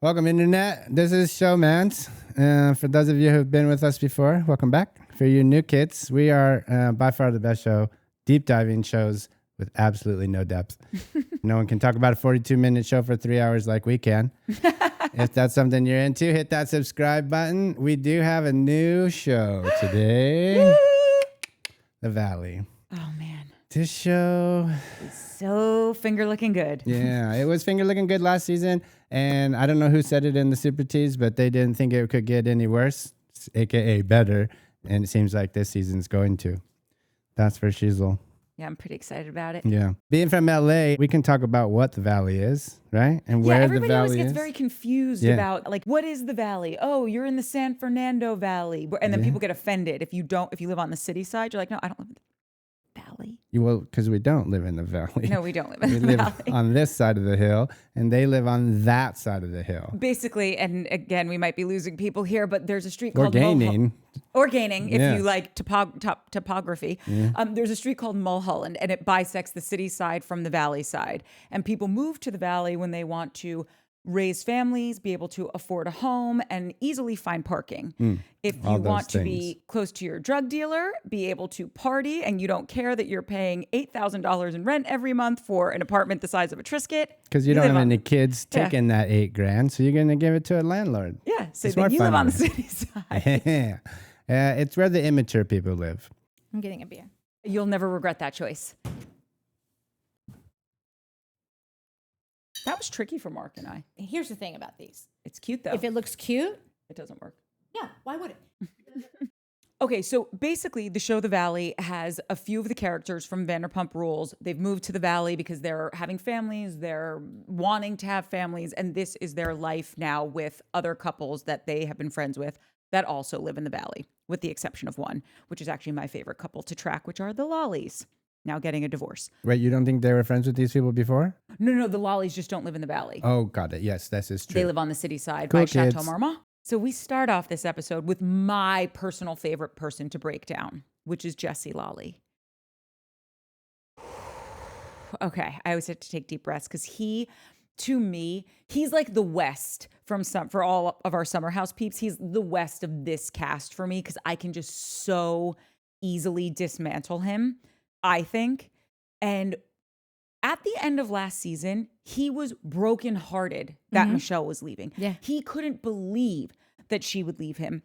Welcome, Internet. This is Showmance. For those of you who've been with us before, welcome back. For you new kids, we are by far the best show, deep diving shows with absolutely no depth. No one can talk about a 42-minute show for 3 hours like we can. If that's something you're into, hit that subscribe button. We do have a new show today, The Valley. Oh, man. This show is so finger looking good. Yeah, it was finger looking good last season. And I don't know who said it in the Super Teas, but they didn't think it could get any worse, aka better. And it seems like this season's going to. That's for Shizzle. Yeah, I'm pretty excited about it. Yeah. Being from LA, we can talk about what the Valley is, right? And where the Valley is. Everybody always gets very confused about, like, what is the Valley? Oh, you're in the San Fernando Valley. And then people get offended if you live on the city side. You're like, no, I don't live in the Valley. Well, because we don't live in the Valley. No, we don't live in the Valley. We live on this side of the hill, and they live on that side of the hill. Basically, and again, we might be losing people here, but there's a street or called gaining. Or gaining, if you like topography. Yeah. There's a street called Mulholland, and it bisects the city side from the Valley side. And people move to the Valley when they want to raise families, be able to afford a home, and easily find parking. If you want to be close to your drug dealer, be able to party, and you don't care that you're paying $8,000 in rent every month for an apartment the size of a Triscuit. Because you don't have any kids taking that $8,000, so you're going to give it to a landlord. Yeah, so then you live on the city side. It's where the immature people live. I'm getting a beer. You'll never regret that choice. That was tricky for Mark and I. Here's the thing about these. It's cute, though. If it looks cute, it doesn't work. Yeah, why would it? Okay, so basically the show The Valley has a few of the characters from Vanderpump Rules. They've moved to the Valley because they're having families, they're wanting to have families, and this is their life now with other couples that they have been friends with that also live in the Valley, with the exception of one, which is actually my favorite couple to track, which are the Lallys, now getting a divorce. Wait, you don't think they were friends with these people before? No, the Lallys just don't live in the Valley. Oh, got it. Yes, this is true. They live on the city side cool by kids. Chateau Marmont. So we start off this episode with my personal favorite person to break down, which is Jesse Lally. Okay, I always have to take deep breaths because to me, he's like the West for all of our Summer House peeps. He's the West of this cast for me because I can just so easily dismantle him, I think. And at the end of last season, he was brokenhearted that Michelle was leaving. Yeah. He couldn't believe that she would leave him,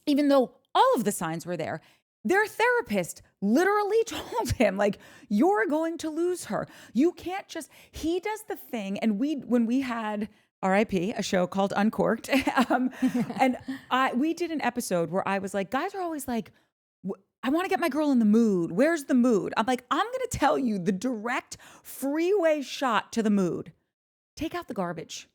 even though all of the signs were there. Their therapist literally told him, like, you're going to lose her. You can't just, he does the thing. And when we had R.I.P., a show called Uncorked, and we did an episode where I was like, guys are always like, I want to get my girl in the mood. Where's the mood? I'm like, I'm going to tell you the direct freeway shot to the mood. Take out the garbage.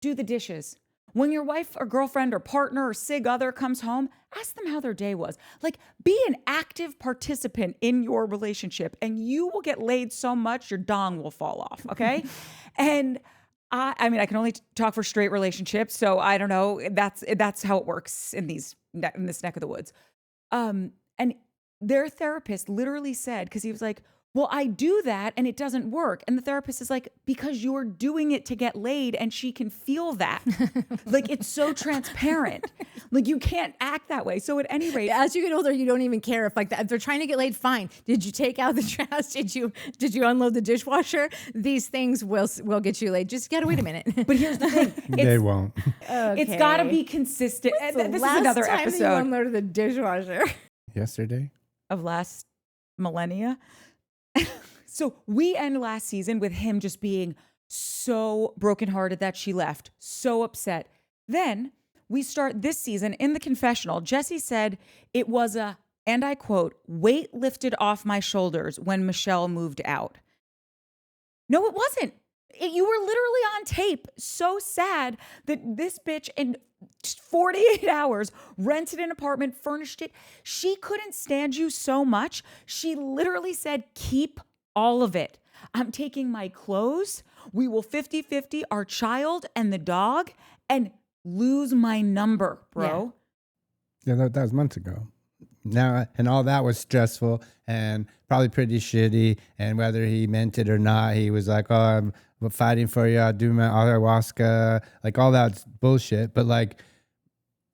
Do the dishes. When your wife or girlfriend or partner or sig other comes home, ask them how their day was. Like, be an active participant in your relationship and you will get laid so much your dong will fall off, okay? And I mean, I can only talk for straight relationships, so I don't know. That's how it works in this neck of the woods. And their therapist literally said, because he was like, well, I do that and it doesn't work. And the therapist is like, because you're doing it to get laid and she can feel that. Like, it's so transparent. Like, you can't act that way. So at any rate, as you get older, you don't even care if if they're trying to get laid, fine. Did you take out the trash? Did you unload the dishwasher? These things will get you laid. Just gotta wait a minute. But here's the thing. They won't. Okay. It's gotta be consistent. This is another time episode. That you unloaded the dishwasher. Yesterday? Of last millennia. So we end last season with him just being so brokenhearted that she left, so upset. Then we start this season in the confessional. Jesse said it was and I quote, weight lifted off my shoulders when Michelle moved out. No, it wasn't. You were literally on tape, so sad that this bitch in 48 hours rented an apartment, furnished it. She couldn't stand you so much. She literally said, keep all of it. I'm taking my clothes. We will 50-50 our child and the dog and lose my number, bro. Yeah, that was months ago. now, and all that was stressful and probably pretty shitty. And whether he meant it or not, he was like, "Oh, I'm fighting for you. I'll do my ayahuasca," like all that's bullshit. But like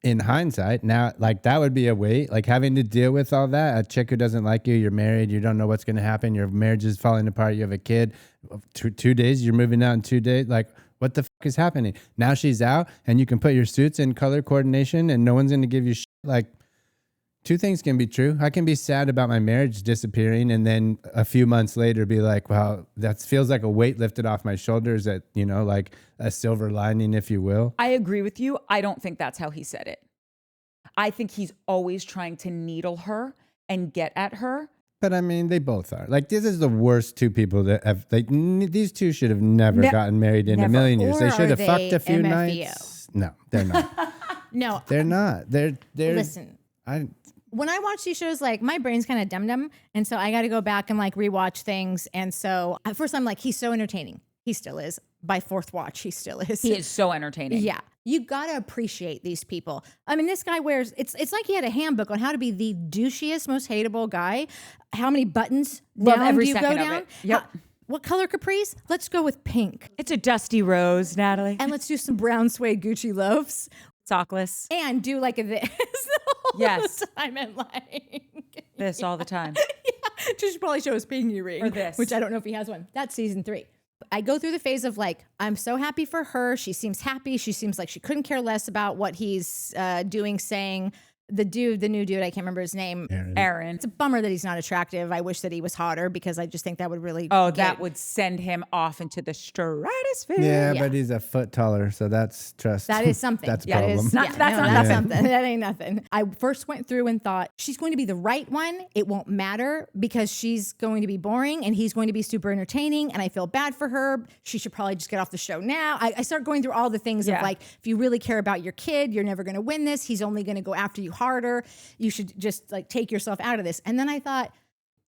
in hindsight, now, like that would be a weight, like having to deal with all that. A chick who doesn't like you, you're married, you don't know what's going to happen. Your marriage is falling apart. You have a kid. 2 days, you're moving out in 2 days. Like, what the fuck is happening? Now she's out, and you can put your suits in color coordination, and no one's going to give you shit. Like, 2 things can be true. I can be sad about my marriage disappearing, and then a few months later be like, wow, that feels like a weight lifted off my shoulders, that, you know, like a silver lining, if you will. I agree with you. I don't think that's how he said it. I think he's always trying to needle her and get at her. But I mean, they both are. Like, this is the worst 2 people that have, like, these 2 should have never gotten married in a million years. Or They should have are fucked a few MFEO? nights. No, they're not. No, They're not. They're listen. When I watch these shows, like my brain's kind of dum-dum. And so I got to go back and like rewatch things. And so at first I'm like, he's so entertaining. He still is. By 4th watch, he still is. He is so entertaining. Yeah. You got to appreciate these people. I mean, this guy wears, it's like he had a handbook on how to be the douchiest, most hateable guy. How many buttons Love down every do you go second of down? it. Yep. What color capris? Let's go with pink. It's a dusty rose, Natalie. And let's do some brown suede Gucci loafs. Sockless. And do like a this. Yes. I meant like This all the time. Yeah. Just probably show his pinky ring. Or this. Which I don't know if he has one. That's season 3. I go through the phase of like, I'm so happy for her. She seems happy. She seems like she couldn't care less about what he's doing, saying. The new dude, I can't remember his name. Aaron. It's a bummer that he's not attractive. I wish that he was hotter because I just think that would really. Oh, that would send him off into the stratosphere. Yeah, but he's a foot taller, so that's trust. That is something. That's a Yeah, problem. That's something. That ain't nothing. I first went through and thought she's going to be the right one. It won't matter because she's going to be boring and he's going to be super entertaining. And I feel bad for her. She should probably just get off the show now. I start going through all the things of like, if you really care about your kid, you're never going to win this. He's only going to go after you harder. You should just like take yourself out of this. And then I thought,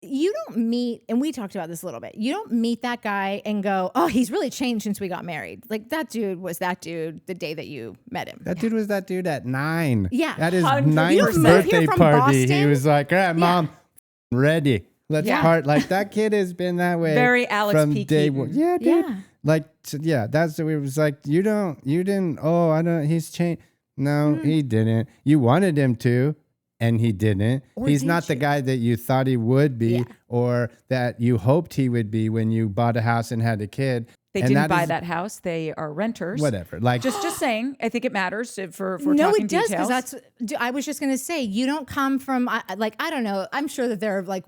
you don't meet, and we talked about this a little bit, you don't meet that guy and go, oh, he's really changed since we got married. Like that dude was that dude the day that you met him. That dude was that dude at 9. Yeah. At his 100%. 9th birthday party, he was like, all right, mom, ready. Let's part. Like that kid has been that way. Very Alex from P. day Keaton. one. Yeah, dude. Yeah. Like, that's what it was like. You didn't, oh, I don't, he's changed. No, he didn't. You wanted him to. And he didn't. Or He's did not the you? guy that you thought he would be, Yeah. or that you hoped he would be when you bought a house and had a kid. They And didn't buy is- that house. They are renters. Whatever. Like, Just saying. I think it matters for No, talking it does details. because I was just going to say you don't come from like I don't know. I'm sure that there are like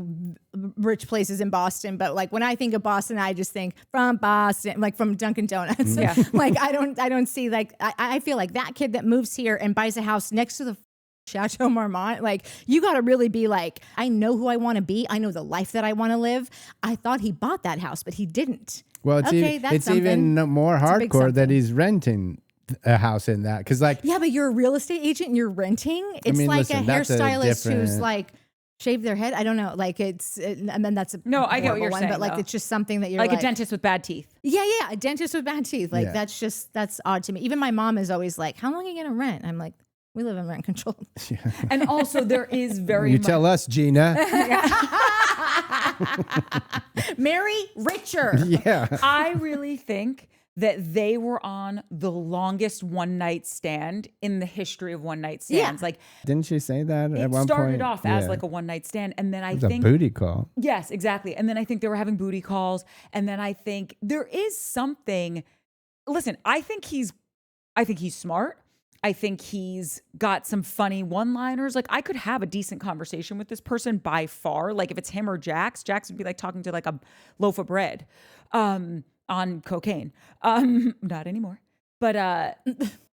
rich places in Boston, but like when I think of Boston, I just think from Boston, like from Dunkin' Donuts. Yeah. Like I don't see like I feel like that kid that moves here and buys a house next to the Chateau Marmont, like you got to really be like, I know who I want to be. I know the life that I want to live. I thought he bought that house, but he didn't. well, it's, Okay, even, that's it's even more a big hardcore that something. he's renting a house in that. Because, like, Yeah, but you're a real estate agent and you're renting. It's mean, like listen, a that's a hairstylist who's different- like shaved their head. I don't know. Like and then that's a No, I get what horrible you're one, saying, but like though. it's just something that you're like like a dentist with bad teeth. Yeah, a dentist with bad teeth. Like Yeah. that's odd to me. Even my mom is always like, "How long are you gonna rent?" I'm like, "We live in rent control." And also there is very you much. tell us, Gina. Marry richer. Yeah. I really think that they were on the longest one night stand in the history of one night stands. Yeah. Like Didn't she say that at it one point? started off as Yeah. like a one night stand, and then I It was a think booty call. yes, exactly. And then I think they were having booty calls, and then I think there is something. Listen, I think he's smart. I think he's got some funny one-liners. Like I could have a decent conversation with this person by far. Like if it's him or Jax would be like talking to like a loaf of bread on cocaine. Not anymore. But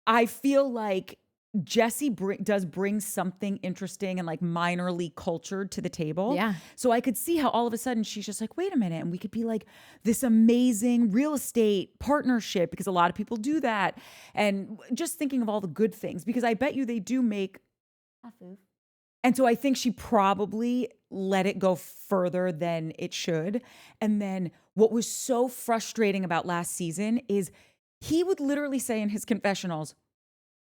I feel like Jesse does bring something interesting and like minorly cultured to the table. Yeah. So I could see how all of a sudden she's just like, wait a minute. And we could be like this amazing real estate partnership because a lot of people do that. And just thinking of all the good things, because I bet you they do make. And so I think she probably let it go further than it should. And then what was so frustrating about last season is he would literally say in his confessionals,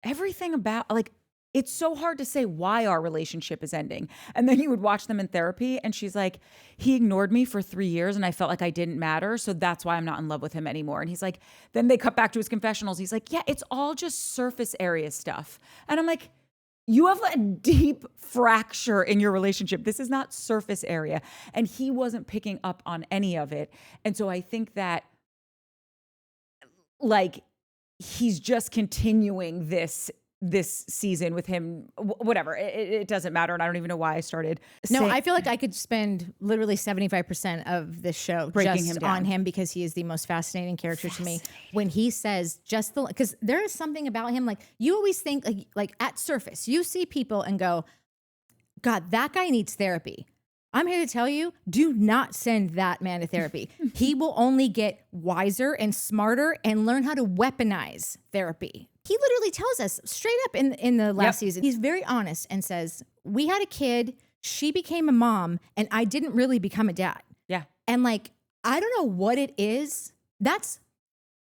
everything about like it's so hard to say why our relationship is ending. And then you would watch them in therapy and she's like, he ignored me for 3 years and I felt like I didn't matter. So that's why I'm not in love with him anymore. And he's like, then they cut back to his confessionals. He's like, yeah, it's all just surface area stuff. And I'm like, you have a deep fracture in your relationship. This is not surface area. And he wasn't picking up on any of it. And so I think that like he's just continuing this season with him, whatever. It doesn't matter. And I don't even know why I started. No, I feel like I could spend literally 75% of this show Breaking just him down. on him because he is the most fascinating character to me. When he says because there is something about him, like you always think like at surface, you see people and go, God, that guy needs therapy. I'm here to tell you, do not send that man to therapy. He will only get wiser and smarter and learn how to weaponize therapy. He literally tells us straight up in the last season, he's very honest and says, we had a kid, she became a mom, and I didn't really become a dad. Yeah. And like, I don't know what it is. That's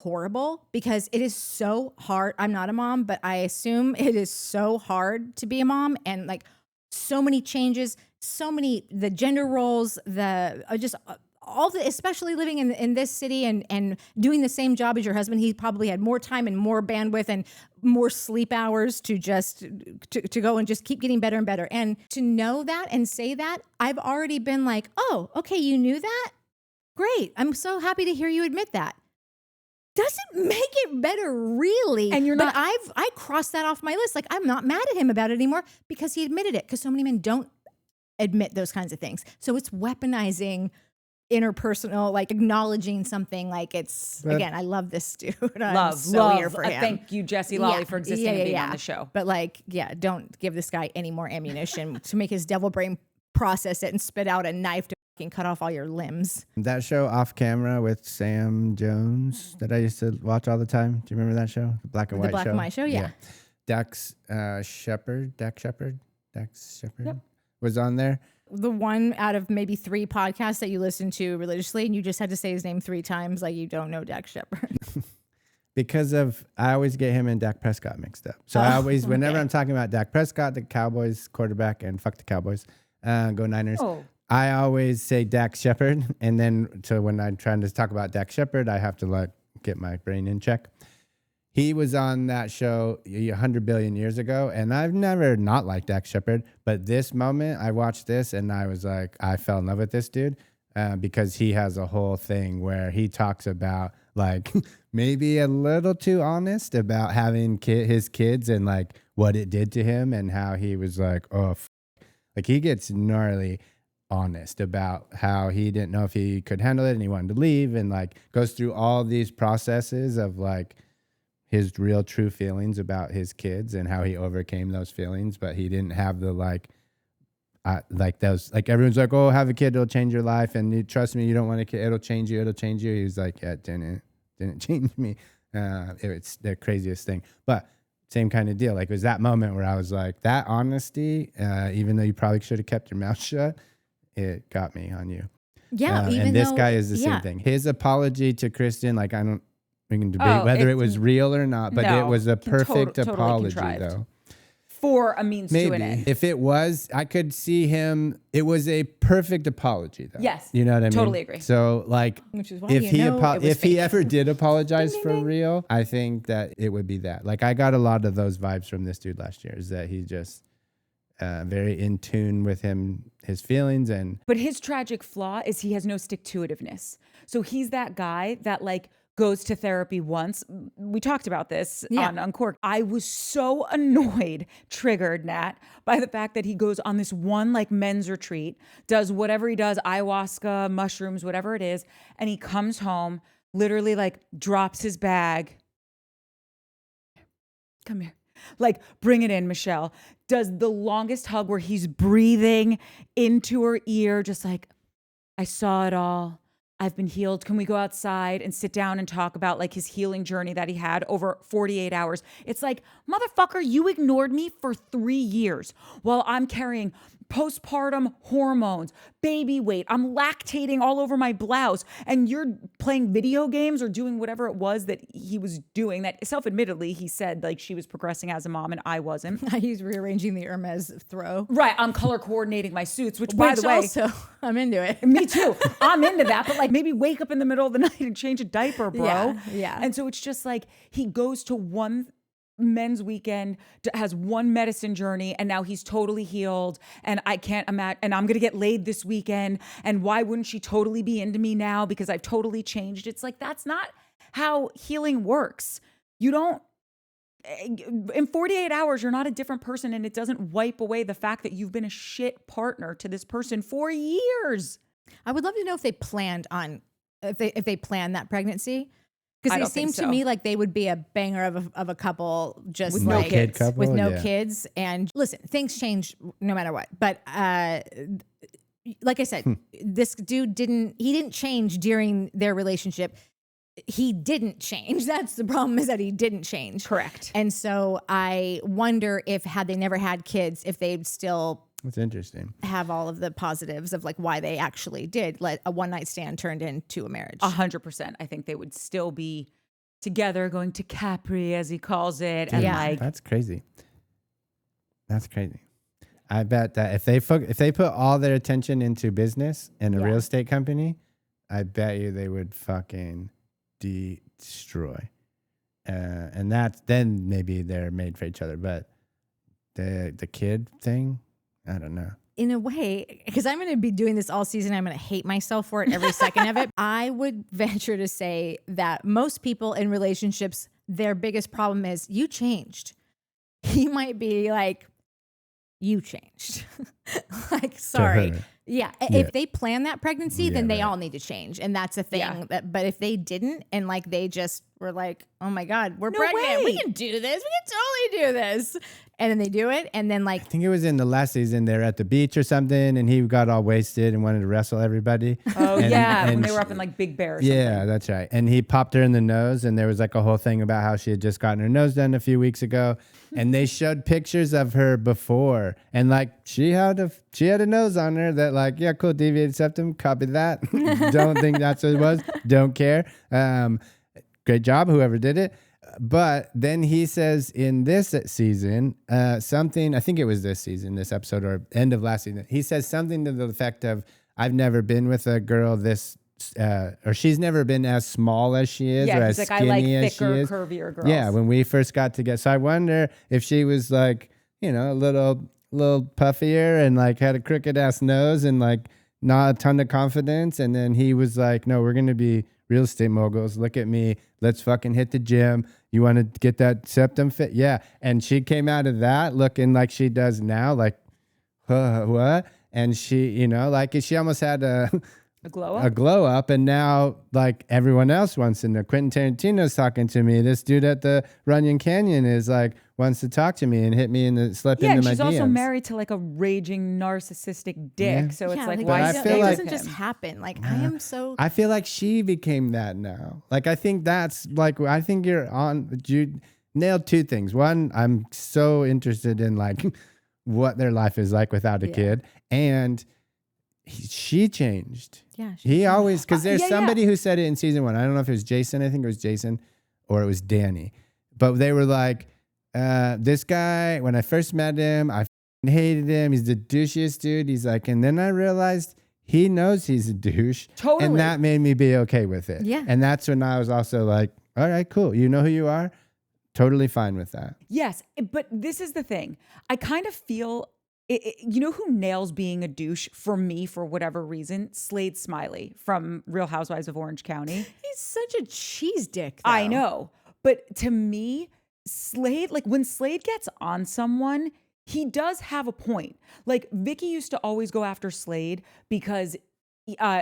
horrible because it is so hard. I'm not a mom, but I assume it is so hard to be a mom and like so many changes, the gender roles, all the, especially living in this city and doing the same job as your husband. He probably had more time and more bandwidth and more sleep hours to just to go and just keep getting better and better. And to know that and say that, I've already been like, oh, okay, you knew that? Great. I'm so happy to hear you admit that. Doesn't make it better, really. And you're not. But I crossed that off my list. Like, I'm not mad at him about it anymore because he admitted it. Because so many men don't admit those kinds of things. So it's weaponizing interpersonal, like acknowledging something. Like again, I love this dude. I'm so here for him. Thank you, Jesse Lally, for existing and being on the show. But like, don't give this guy any more ammunition to make his devil brain process it and spit out a knife to fucking cut off all your limbs. That show Off Camera with Sam Jones that I used to watch all the time. Do you remember that show? The black and white show? The black and white show, yeah. Dax Shepard was on there. The one out of maybe 3 podcasts that you listen to religiously, and you just had to say his name 3 times, like you don't know Dax Shepard. Because I always get him and Dak Prescott mixed up. So I always, whenever I'm talking about Dak Prescott, the Cowboys quarterback, and fuck the Cowboys, go Niners. Oh. I always say Dax Shepard, and then so when I'm trying to talk about Dax Shepard, I have to like get my brain in check. He was on that show 100 billion years ago, and I've never not liked Dax Shepard, but this moment, I watched this, and I was like, I fell in love with this dude because he has a whole thing where he talks about like maybe a little too honest about having his kids and like what it did to him and how he was like, like he gets gnarly honest about how he didn't know if he could handle it and he wanted to leave and like goes through all these processes of like his real true feelings about his kids and how he overcame those feelings, but he didn't have the like those, like everyone's like, oh, have a kid, it'll change your life. And you trust me, you don't want a kid, it'll change you. He was like, yeah, it didn't change me. It's the craziest thing, but same kind of deal. Like it was that moment where I was like, that honesty, even though you probably should have kept your mouth shut, it got me on you. Yeah. And this guy is the same thing. His apology to Kristen, like we can debate whether it was real or not, but it was a perfect apology though. For a means to an end. If it was, I could see him. It was a perfect apology though. Yes. You know what I mean? Totally agree. So like, Which is why if he ever did apologize for real, I think that it would be that. Like I got a lot of those vibes from this dude last year, is that he just very in tune with his feelings. But his tragic flaw is he has no stick-to-itiveness. So he's that guy that like goes to therapy once. We talked about this on Uncorked. I was so annoyed, triggered, Nat, by the fact that he goes on this one like men's retreat, does whatever he does, ayahuasca, mushrooms, whatever it is, and he comes home, literally like drops his bag. Come here. Like, bring it in, Michelle. Does the longest hug where he's breathing into her ear, just like, I saw it all. I've been healed. Can we go outside and sit down and talk about like his healing journey that he had over 48 hours? It's like, motherfucker, you ignored me for 3 years while I'm carrying postpartum hormones, baby weight. I'm lactating all over my blouse. And you're playing video games or doing whatever it was that he was doing that self-admittedly, he said like she was progressing as a mom and I wasn't. He's rearranging the Hermes throw. Right. I'm color coordinating my suits, which by the way, also, I'm into it. me too. I'm into that. But like maybe wake up in the middle of the night and change a diaper, bro. Yeah. And so it's just like he goes to one men's weekend, has one medicine journey, and now he's totally healed. And I can't imagine, and I'm going to get laid this weekend. And why wouldn't she totally be into me now? Because I've totally changed. It's like, that's not how healing works. You don't, in 48 hours, you're not a different person, and it doesn't wipe away the fact that you've been a shit partner to this person for years. I would love to know if they planned on, if they planned that pregnancy. Because I they don't think seem to so. me like they would be a banger of a couple, just With like no kids. Couple, with no yeah. kids. And listen, things change no matter what. But like I said, this dude didn't change during their relationship. He didn't change. That's the problem, is that he didn't change. Correct. And so I wonder if had they never had kids, if they'd still That's interesting. have all of the positives of like why they actually did let a one night stand turned into a marriage. 100%. I think they would still be together, going to Capri, as he calls it. And Yeah. like, That's crazy. That's crazy. I bet that if they put all their attention into business and a Yeah. real estate company, I bet you they would fucking destroy. And that's then maybe they're made for each other. But the kid thing, I don't know. In a way, because I'm going to be doing this all season, I'm going to hate myself for it every second of it. I would venture to say that most people in relationships, their biggest problem is you changed. He might be like, you changed. Like, sorry. her. Yeah. Yeah. If they plan that pregnancy, Yeah, then they right. all need to change. And that's a thing. Yeah. But if they didn't, and like they just were like, oh my God, we're No pregnant. way. We can do this. We can totally do this. And then they do it. And then like, I think it was in the last season. They were at the beach or something, and he got all wasted and wanted to wrestle everybody. oh And- yeah, when and they were she- up in like Big Bear. Or Yeah, that's right. And he popped her in the nose, and there was like a whole thing about how she had just gotten her nose done a few weeks ago, and they showed pictures of her before, and like she had a nose on her that like, yeah, cool, deviated septum, copy that. Don't think that's what it was. Don't care. Great job, whoever did it. But then he says in this season, something, I think it was this season, this episode, or end of last season, he says something to the effect of, I've never been with a girl this, or she's never been as small as she is, or Yeah, as he's like, skinny I like as she thicker, is. curvier girls. Yeah, when we first got together. So I wonder if she was like, you know, a little puffier and like had a crooked ass nose and like not a ton of confidence. And then he was like, no, we're going to be real estate moguls. Look at me. Let's fucking hit the gym. You want to get that septum fit? Yeah. And she came out of that looking like she does now, like, what? And she, you know, like she almost had a glow up. a glow up, and now like everyone else wants to know. Quentin Tarantino's talking to me. This dude at the Runyon Canyon is like wants to talk to me and hit me in the slip Yeah, into and my she's DMs. also married to like a raging narcissistic dick. Yeah. So it's yeah, like, like, But why I stay feel it like- with doesn't just him? happen. Like I am so I feel like she became that now. Like I think that's like I think you nailed two things. One, I'm so interested in like what their life is like without a Yeah. kid, and she changed. yeah. He always, because there's yeah, somebody who said it in season 1. I don't know if it was Jason. I think it was Jason, or it was Danny. But they were like, this guy, when I first met him, I f***ing hated him. He's the douchiest dude. He's like, and then I realized he knows he's a douche. Totally. And that made me be okay with it. Yeah. And that's when I was also like, all right, cool. You know who you are? Totally fine with that. Yes, but this is the thing. I kind of feel, you know who nails being a douche for me for whatever reason? Slade Smiley from Real Housewives of Orange County. He's such a cheese dick. I though. know. But to me, Slade, like when Slade gets on someone, he does have a point. Like Vicky used to always go after Slade because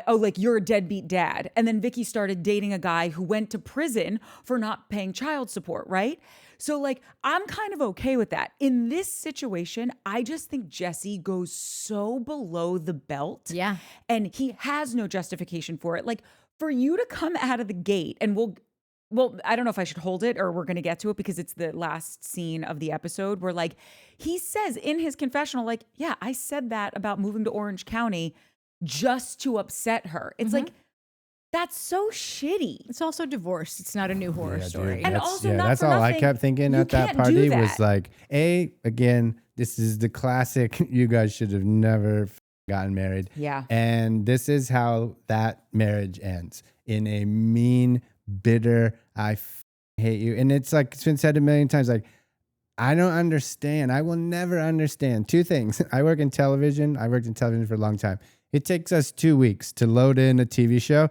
like you're a deadbeat dad. And then Vicky started dating a guy who went to prison for not paying child support, right? So like, I'm kind of okay with that. In this situation, I just think Jesse goes so below the belt. Yeah. And he has no justification for it. Like for you to come out of the gate, and well, I don't know if I should hold it or we're going to get to it because it's the last scene of the episode where like he says in his confessional, like, yeah, I said that about moving to Orange County just to upset her. It's like, that's so shitty. It's also divorced. It's not a new horror story. And also not that's for all nothing, I kept thinking you at that can't do party that. was like, again, this is the classic. You guys should have never gotten married. Yeah. And this is how that marriage ends, in a mean, bitter, hate you. And it's like, it's been said a million times, like, I don't understand. I will never understand. Two things. I worked in television for a long time. It takes us 2 weeks to load in a TV show.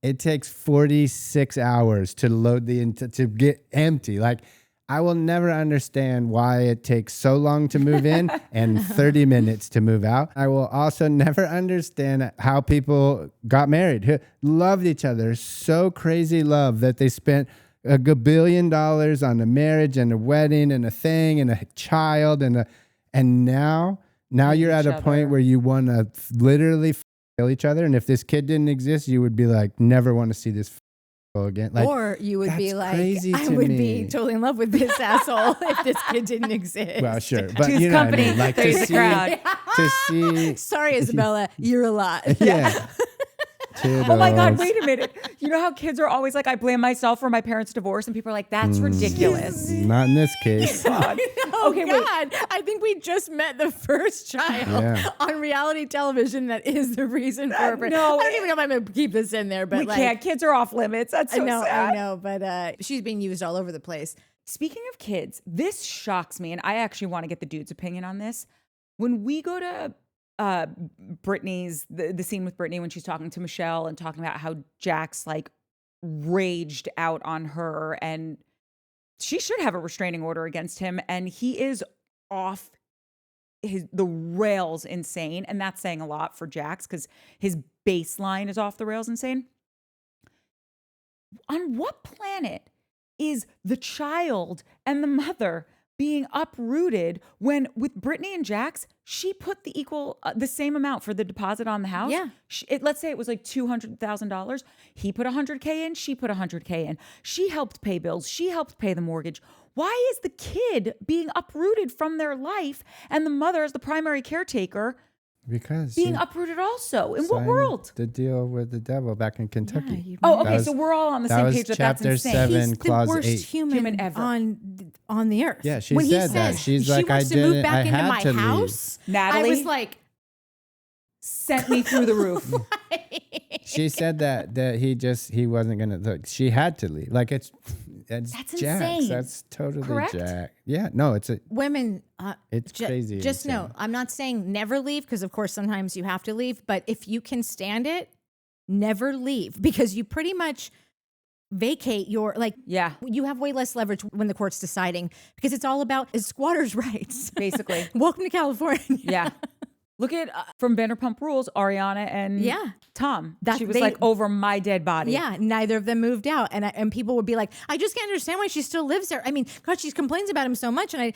It takes 46 hours to load to get empty. Like, I will never understand why it takes so long to move in and 30 minutes to move out. I will also never understand how people got married, who loved each other, so crazy love that they spent $1 billion on a marriage and a wedding and a thing and a child and now you're at a point where you want to literally kill each other. And if this kid didn't exist, you would be like, never want to see this again. Like, or you would be like, crazy I to would me. be totally in love with this asshole if this kid didn't exist. Well, sure, but Two's you know company, what I mean. Like three's the crowd. to see, Sorry, Isabella, you're a lot. yeah. Oh my God, Toodles. wait a minute. You know how kids are always like, I blame myself for my parents' divorce, and people are like, that's ridiculous. Not in this case. God. Oh Okay, wait. God, I think we just met the first child Yeah. on reality television that is the reason for it. no, I don't even know if I'm going to keep this in there, but We like, can't. Kids are off limits. That's so sad. I know, but she's being used all over the place. Speaking of kids, this shocks me, and I actually want to get the dude's opinion on this. When we go to Brittany's, the scene with Brittany when she's talking to Michelle and talking about how Jax like raged out on her and she should have a restraining order against him, and he is off the rails insane, and that's saying a lot for Jax because his baseline is off the rails insane. On what planet is the child and the mother being uprooted when with Brittany and Jax, she put the same amount for the deposit on the house? Yeah. Let's say it was like $200,000. He put $100K in, she put $100K in. She helped pay bills. She helped pay the mortgage. Why is the kid being uprooted from their life and the mother as the primary caretaker Because being he uprooted also? In what signed world? the deal with the devil back in Kentucky. Oh, That okay. was- So we're all on the that same was page that that's chapter insane. 7. He's Clause the worst 8. human ever. on the earth. Yeah, she when said he that. says She's she like, wants I to move didn't- back I into had my to leave. house. Natalie? I was like, Sent me through the roof. She said that he wasn't gonna look. She had to leave. Like that's That's Jax. insane. That's totally Correct? Jack. Yeah, no, it's women. it's crazy. Just insane. know, I'm not saying never leave because, of course, sometimes you have to leave. But if you can stand it, never leave because you pretty much vacate your Yeah, You have way less leverage when the court's deciding because it's all about squatters' rights. basically. Welcome to California. Yeah. Look at from Vanderpump Rules, Ariana and Yeah. Tom. That- She was they- like over my dead body. Yeah, neither of them moved out, and people would be like, "I just can't understand why she still lives there." I mean, God, she complains about him so much, and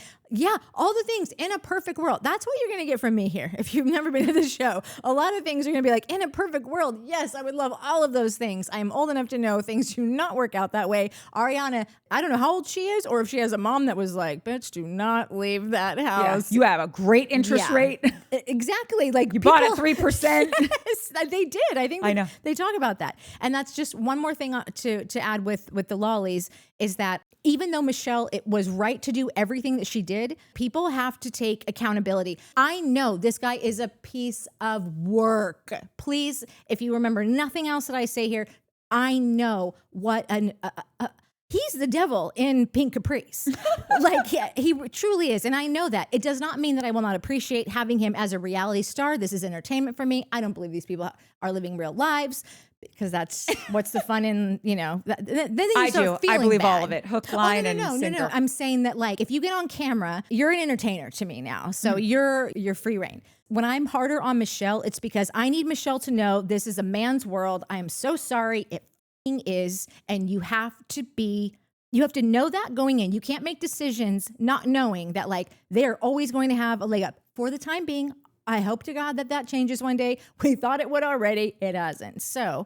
all the things in a perfect world. That's what you're gonna get from me here. If you've never been to the show, a lot of things are gonna be like, in a perfect world, yes, I would love all of those things. I'm old enough to know things do not work out that way. Ariana, I don't know how old she is, or if she has a mom that was like, "Bitch, do not leave that Yeah. house." You have a great interest Yeah. rate. Exactly. Like You bought it 3%. Yes, they did. I think I know. they talk about that. And that's just one more thing to add with the Lollies is that even though Michelle, it was right to do everything that she did, people have to take accountability. I know this guy is a piece of work. Please, if you remember nothing else that I say here, I know what he's the devil in pink capris. He truly is. And I know that. It does not mean that I will not appreciate having him as a reality star. This is entertainment for me. I don't believe these people are living real lives because that's what's the fun in, then you I start do. I feeling believe all bad. of it. Hook, line, and no. sinker. I'm saying that if you get on camera, you're an entertainer to me now. So you're free reign. When I'm harder on Michelle, it's because I need Michelle to know this is a man's world. I am so sorry. It is. And you have to know that going in. You can't make decisions not knowing that they're always going to have a leg up. For the time being, I hope to God that changes one day. We thought it would already. It hasn't. So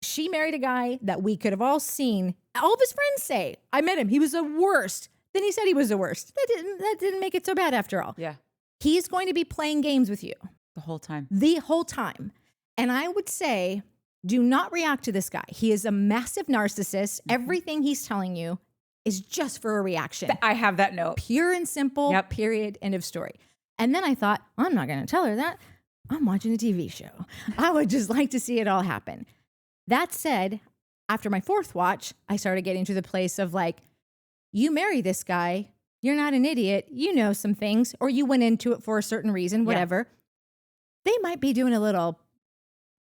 She married a guy that we could have all seen. All of his friends say, I met him. He was the worst. Then he said he was the worst. That didn't make it so bad after all. Yeah. He's going to be playing games with you. The whole time. The whole time. And I would say, do not react to this guy. He is a massive narcissist. Everything he's telling you is just for a reaction. I have that note. Pure and simple, Yep. period, end of story. And then I thought, I'm not going to tell her that. I'm watching a TV show. I would just like to see it all happen. That said, after my fourth watch, I started getting to the place of like, you marry this guy, you're not an idiot, you know some things, or you went into it for a certain reason, whatever. They might be doing a little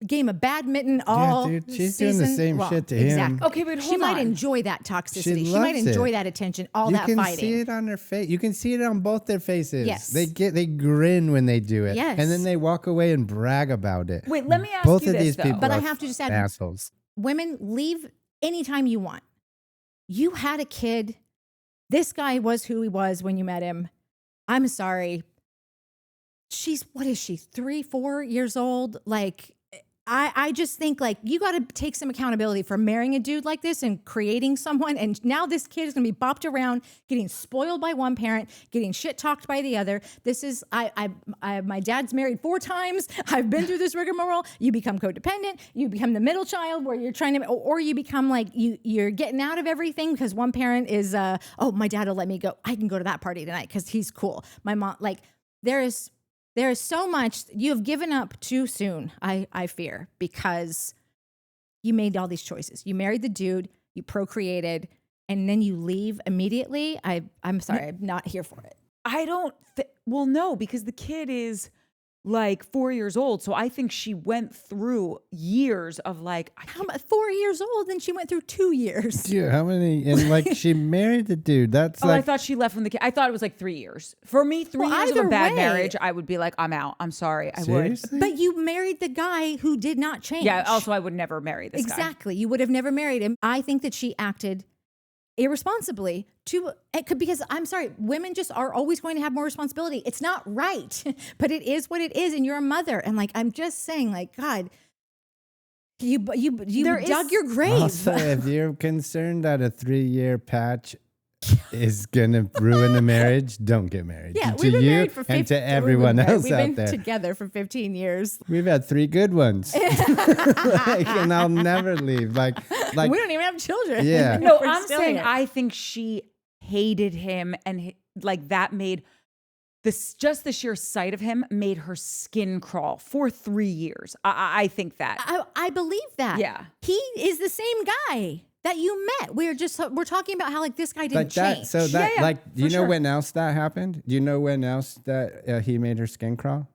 game of badminton all dude, she's season. doing the same shit to him. Exactly. Okay, but She hold might on. enjoy that toxicity. She loves might enjoy it. that attention, all You that can fighting. see it on their face. You can see it on both their faces. Yes. They grin when they do it. Yes. And then they walk away and brag about it. Wait, let me ask Both you of this, these though. people But I are have to just add- assholes. Women, leave anytime you want. You had a kid. This guy was who he was when you met him. I'm sorry. What is she, 3, 4 years old? Like, I just think like you got to take some accountability for marrying a dude like this and creating someone. And now this kid is going to be bopped around, getting spoiled by one parent, getting shit talked by the other. This is, my dad's married 4 times. I've been through this rigmarole. You become codependent. You become the middle child where you're trying to, or you become like, you're getting out of everything because one parent is, oh, my dad will let me go. I can go to that party tonight because he's cool. My mom, like, there is so much you have given up too soon, I fear, because you made all these choices. You married the dude, you procreated, and then you leave immediately. I'm sorry, I'm not here for it. I don't, well, no, because the kid is like 4 years old. So I think she went through years of like, How about 4 years old? And she went through 2 years. Dude, how many? And like she married the dude. That's oh, I like thought she left when the kid, I thought it was like 3 years. For me, 3 Well, years of a either bad way- marriage, I would be like, I'm out. I'm sorry. I would. seriously. But you married the guy who did not change. Yeah. Also, I would never marry this guy. Exactly. You would have never married him. I think that she acted irresponsibly because I'm sorry, women just are always going to have more responsibility. It's not right, but it is what it is. And you're a mother. And like, I'm just saying like, God, you dug your grave. Also, if you're concerned that a 3-year patch is gonna ruin a marriage, don't get married. Yeah, to we've been you married for 15 and to everyone else We've out been there. together for 15 years. We've had 3 good ones, like, and I'll never leave. Like We don't even have children. Yeah. No, We're I'm still saying here. I think she hated him and like that made this, just the sheer sight of him made her skin crawl for 3 years. I think that. I believe that. Yeah. He is the same guy that you met. We're talking about how like this guy didn't like that. change. So that Yeah, like, do you for know sure. when else that happened? Do you know when else that he made her skin crawl?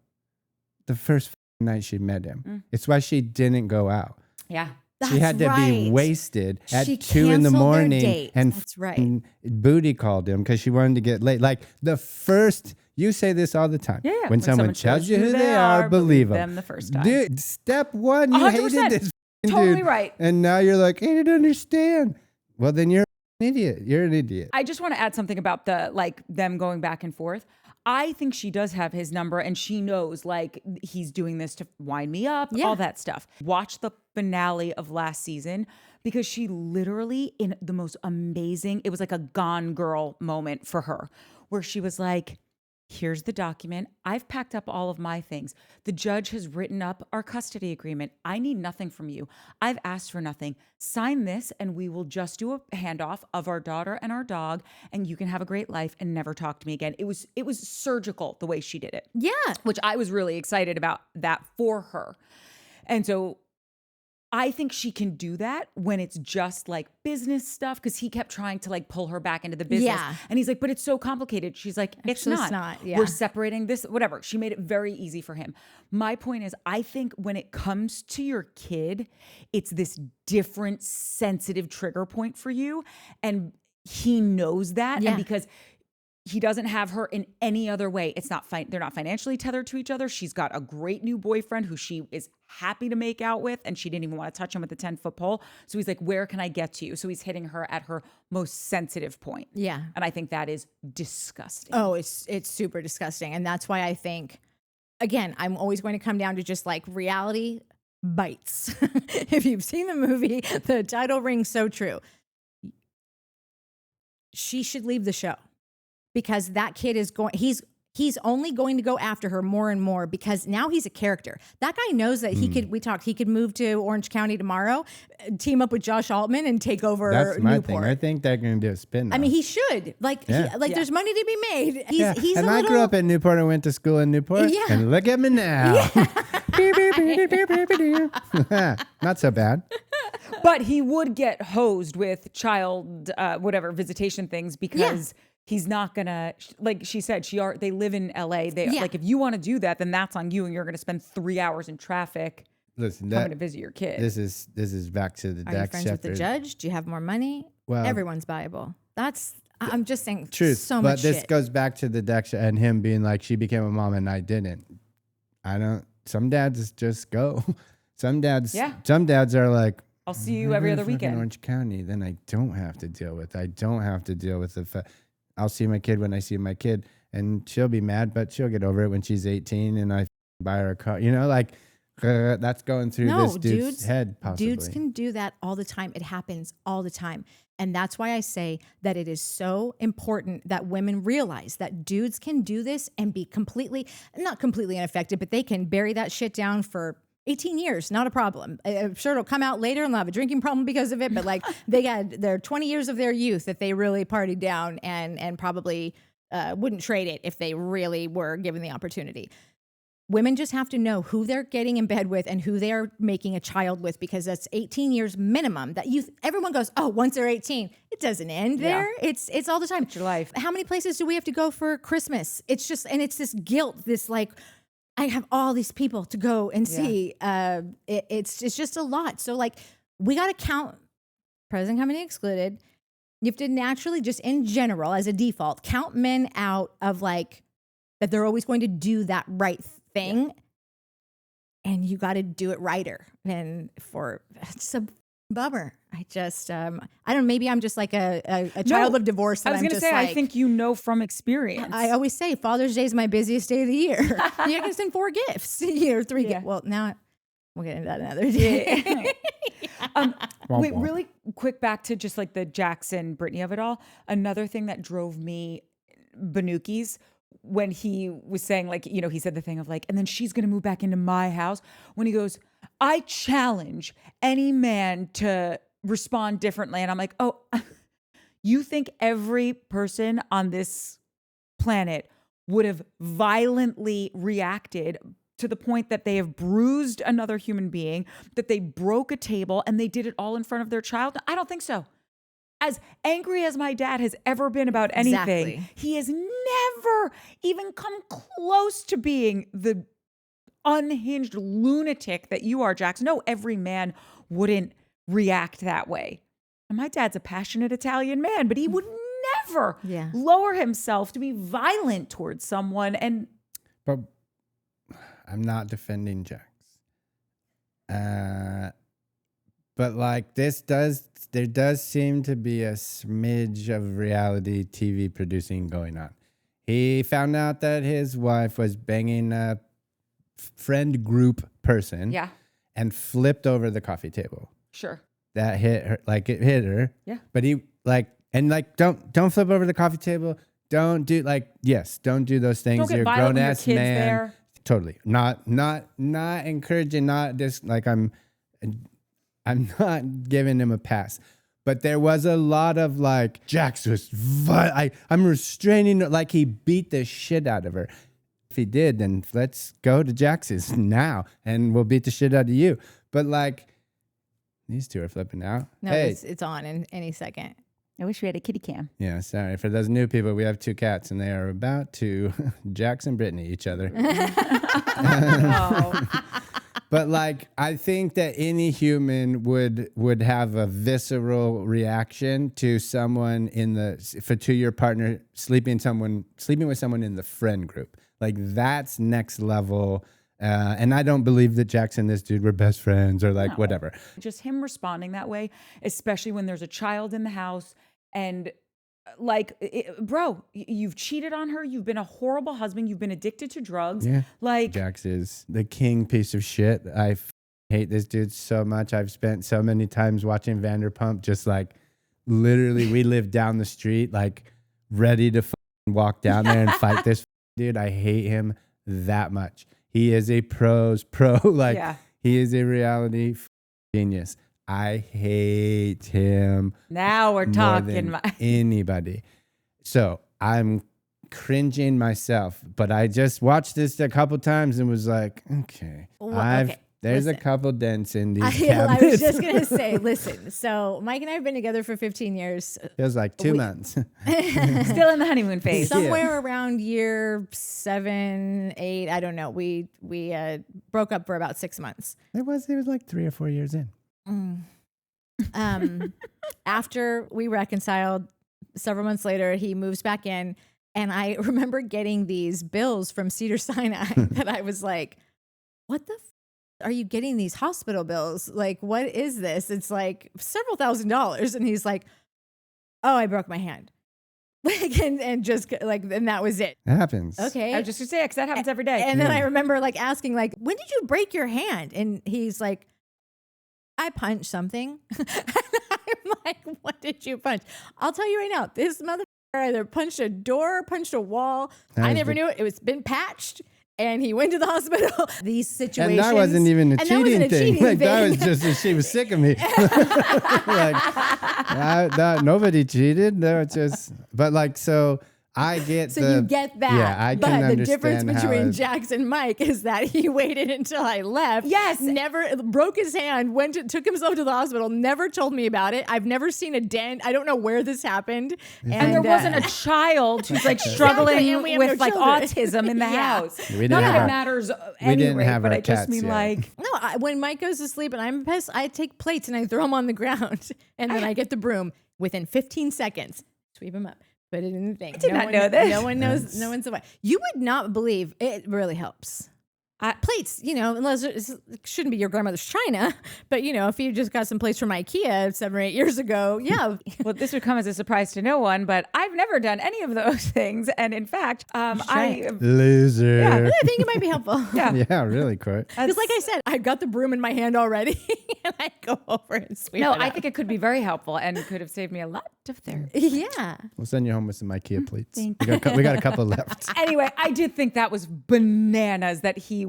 The first night she met him. It's why she didn't go out. Yeah. She had to be right. wasted at She 2 in the canceled their morning date. and That's right. f***ing booty called him because she wanted to get late. Like the first, you say this all the time. Yeah, yeah. When someone tells you who they are, believe them. the first time. Dude, step 1, you 100%. hated this f***ing Totally dude. right. And now you're like, I didn't understand. Well, then you're an idiot. You're an idiot. I just want to add something about the like them going back and forth. I think she does have his number and she knows like he's doing this to wind me up, Yeah. all that stuff. Watch the finale of last season because she literally in the most amazing, it was like a Gone Girl moment for her where she was like, here's the document. I've packed up all of my things. The judge has written up our custody agreement. I need nothing from you. I've asked for nothing. Sign this and we will just do a handoff of our daughter and our dog and you can have a great life and never talk to me again. It was surgical the way she did it, Yeah. which I was really excited about that for her. And so I think she can do that when it's just like business stuff because he kept trying to like pull her back into the business. Yeah. And he's like, but it's so complicated. She's like, Actually, it's it's not. not, yeah. We're separating this, whatever. She made it very easy for him. My point is, I think when it comes to your kid, it's this different sensitive trigger point for you. And he knows that. Yeah. And because he doesn't have her in any other way. It's not they're not financially tethered to each other. She's got a great new boyfriend who she is happy to make out with, and she didn't even want to touch him with a 10-foot pole. So he's like, where can I get to you? So he's hitting her at her most sensitive point. Yeah. And I think that is disgusting. Oh, it's super disgusting. And that's why I think, again, I'm always going to come down to just like reality. bites. If you've seen the movie, the title rings so true. She should leave the show because that kid is going, he's only going to go after her more and more because now he's a character. That guy knows that he could move to Orange County tomorrow, team up with Josh Altman and take over That's my Newport. thing. I think they're going to do a spin. I mean, he should. There's money to be made. He's and a I little... grew up in Newport and went to school in Newport. Yeah. And look at me now. Not so bad. But he would get hosed with child, visitation things because he's not gonna, like she said, they live in LA. Like if you want to do that, then that's on you, and you're gonna spend 3 hours in traffic. Listen, coming to visit your kid. This is back to the Are you friends with the judge? Do you have more money? Well, everyone's viable. I'm just saying. Truth, so but much this shit. goes back to the Dex and him being like, she became a mom and I didn't. Some dads just go. Some dads are like, I'll see you every other weekend. Orange County, then I don't have to deal with. the fact. I'll see my kid when I see my kid, and she'll be mad, but she'll get over it when she's 18, and I buy her a car. That's going through this dude's head. Possibly, dudes can do that all the time. It happens all the time. And that's why I say that it is so important that women realize that dudes can do this and be not completely unaffected, but they can bury that shit down for 18 years, not a problem. I'm sure it'll come out later and they'll have a drinking problem because of it, but like they had their 20 years of their youth that they really partied down and probably wouldn't trade it if they really were given the opportunity. Women just have to know who they're getting in bed with and who they are making a child with, because that's 18 years minimum. That everyone goes, oh, once they're 18, it doesn't end there. It's all the time. It's your life. How many places do we have to go for Christmas? It's just, and it's this guilt, this like, I have all these people to go and see. It's just a lot. So like, we got to count, present company excluded. You have to naturally, just in general, as a default, count men out of like, that they're always going to do that right thing. And you got to do it righter. And it's a bummer. I just, I don't know, maybe I'm just like a child of divorce. That I was going to say, I think from experience. I always say Father's Day is my busiest day of the year. You can send 4 gifts, 3 gifts. Well, now we'll get into that another day. Wait, really quick back to just like the Jax and Brittany of it all. Another thing that drove me banukis when he was saying, like, he said the thing of like, and then she's going to move back into my house. When he goes, I challenge any man to respond differently. And I'm like, oh, you think every person on this planet would have violently reacted to the point that they have bruised another human being, that they broke a table, and they did it all in front of their child? I don't think so. As angry as my dad has ever been about anything, he has never even come close to being the unhinged lunatic that you are, Jax. No, every man wouldn't react that way. And my dad's a passionate Italian man, but he would never lower himself to be violent towards someone. But I'm not defending Jax. But like there does seem to be a smidge of reality TV producing going on. He found out that his wife was banging a friend group person. Yeah. And flipped over the coffee table. Sure. That hit her, like it hit her. Yeah. But he don't flip over the coffee table. Don't do don't do those things. Don't get You're a violent grown when your ass kid's man. there. Totally. Not encouraging, not just like I'm not giving him a pass. But there was a lot of like, Jax was I'm restraining, like he beat the shit out of her. If he did, then let's go to Jax's now and we'll beat the shit out of you. But like, these two are flipping out. No, hey. it's on in any second. I wish we had a kitty cam. Yeah, sorry. For those new people, we have 2 cats and they are about to Jax and Brittany each other. But like, I think that any human would have a visceral reaction to someone to your partner sleeping with someone in the friend group. Like that's next level. And I don't believe that Jax and this dude were best friends or like whatever. Just him responding that way, especially when there's a child in the house and like, bro, you've cheated on her. You've been a horrible husband. You've been addicted to drugs. Yeah. Like Jax is the king piece of shit. hate this dude so much. I've spent so many times watching Vanderpump, just like literally we live down the street, like ready to walk down there and fight this dude. I hate him that much. He is a pro. Like he is a reality genius. I hate him. Now we're talking. More than anybody. So I'm cringing myself, but I just watched this a couple times and was like, okay, there's a couple dents in these cabinets. I was just going to say, listen, so Mike and I have been together for 15 years. Feels like 2 months. Still in the honeymoon phase. Somewhere around year 7, 8, I don't know. We broke up for about 6 months. It was like 3 or 4 years in. After we reconciled, several months later, he moves back in. And I remember getting these bills from Cedars-Sinai that I was like, what the are you getting these hospital bills? Like, what is this? It's like several $1,000s. And he's like, oh, I broke my hand. Like, and just like, and that was it. It happens. Okay. I was just gonna say, because that happens every day. And then I remember like asking, like, when did you break your hand? And he's like, I punched something. And I'm like, what did you punch? I'll tell you right now, this motherfucker either punched a door, punched a wall. I never knew it. It was been patched. And he went to the hospital. These situations. And that wasn't even a cheating thing. Like, that was just that she was sick of me. Like, nobody cheated. They were just, but like, so I get so you get that. Yeah, I can understand. But the difference between Jax and Mike is that he waited until I left. Yes. Never broke his hand, took himself to the hospital, never told me about it. I've never seen a dent. I don't know where this happened. And there wasn't a child who's like struggling with like autism in the house. Not that it matters anyway, but I just mean like. No, when Mike goes to sleep and I'm pissed, I take plates and I throw them on the ground. And then I get the broom within 15 seconds, sweep them up. Put it in the thing. I did not know this. No one knows. No one's aware. You would not believe it really helps. Plates, unless it shouldn't be your grandmother's china, but if you just got some plates from IKEA 7 or 8 years ago, yeah. Well, this would come as a surprise to no one, but I've never done any of those things, and in fact, loser. Yeah, I think it might be helpful. Yeah, really quick. Because, like I said, I've got the broom in my hand already, and I go over and sweep it up. I think it could be very helpful and could have saved me a lot of therapy. Yeah, we'll send you home with some IKEA plates. We got a couple left. Anyway, I did think that was bananas that he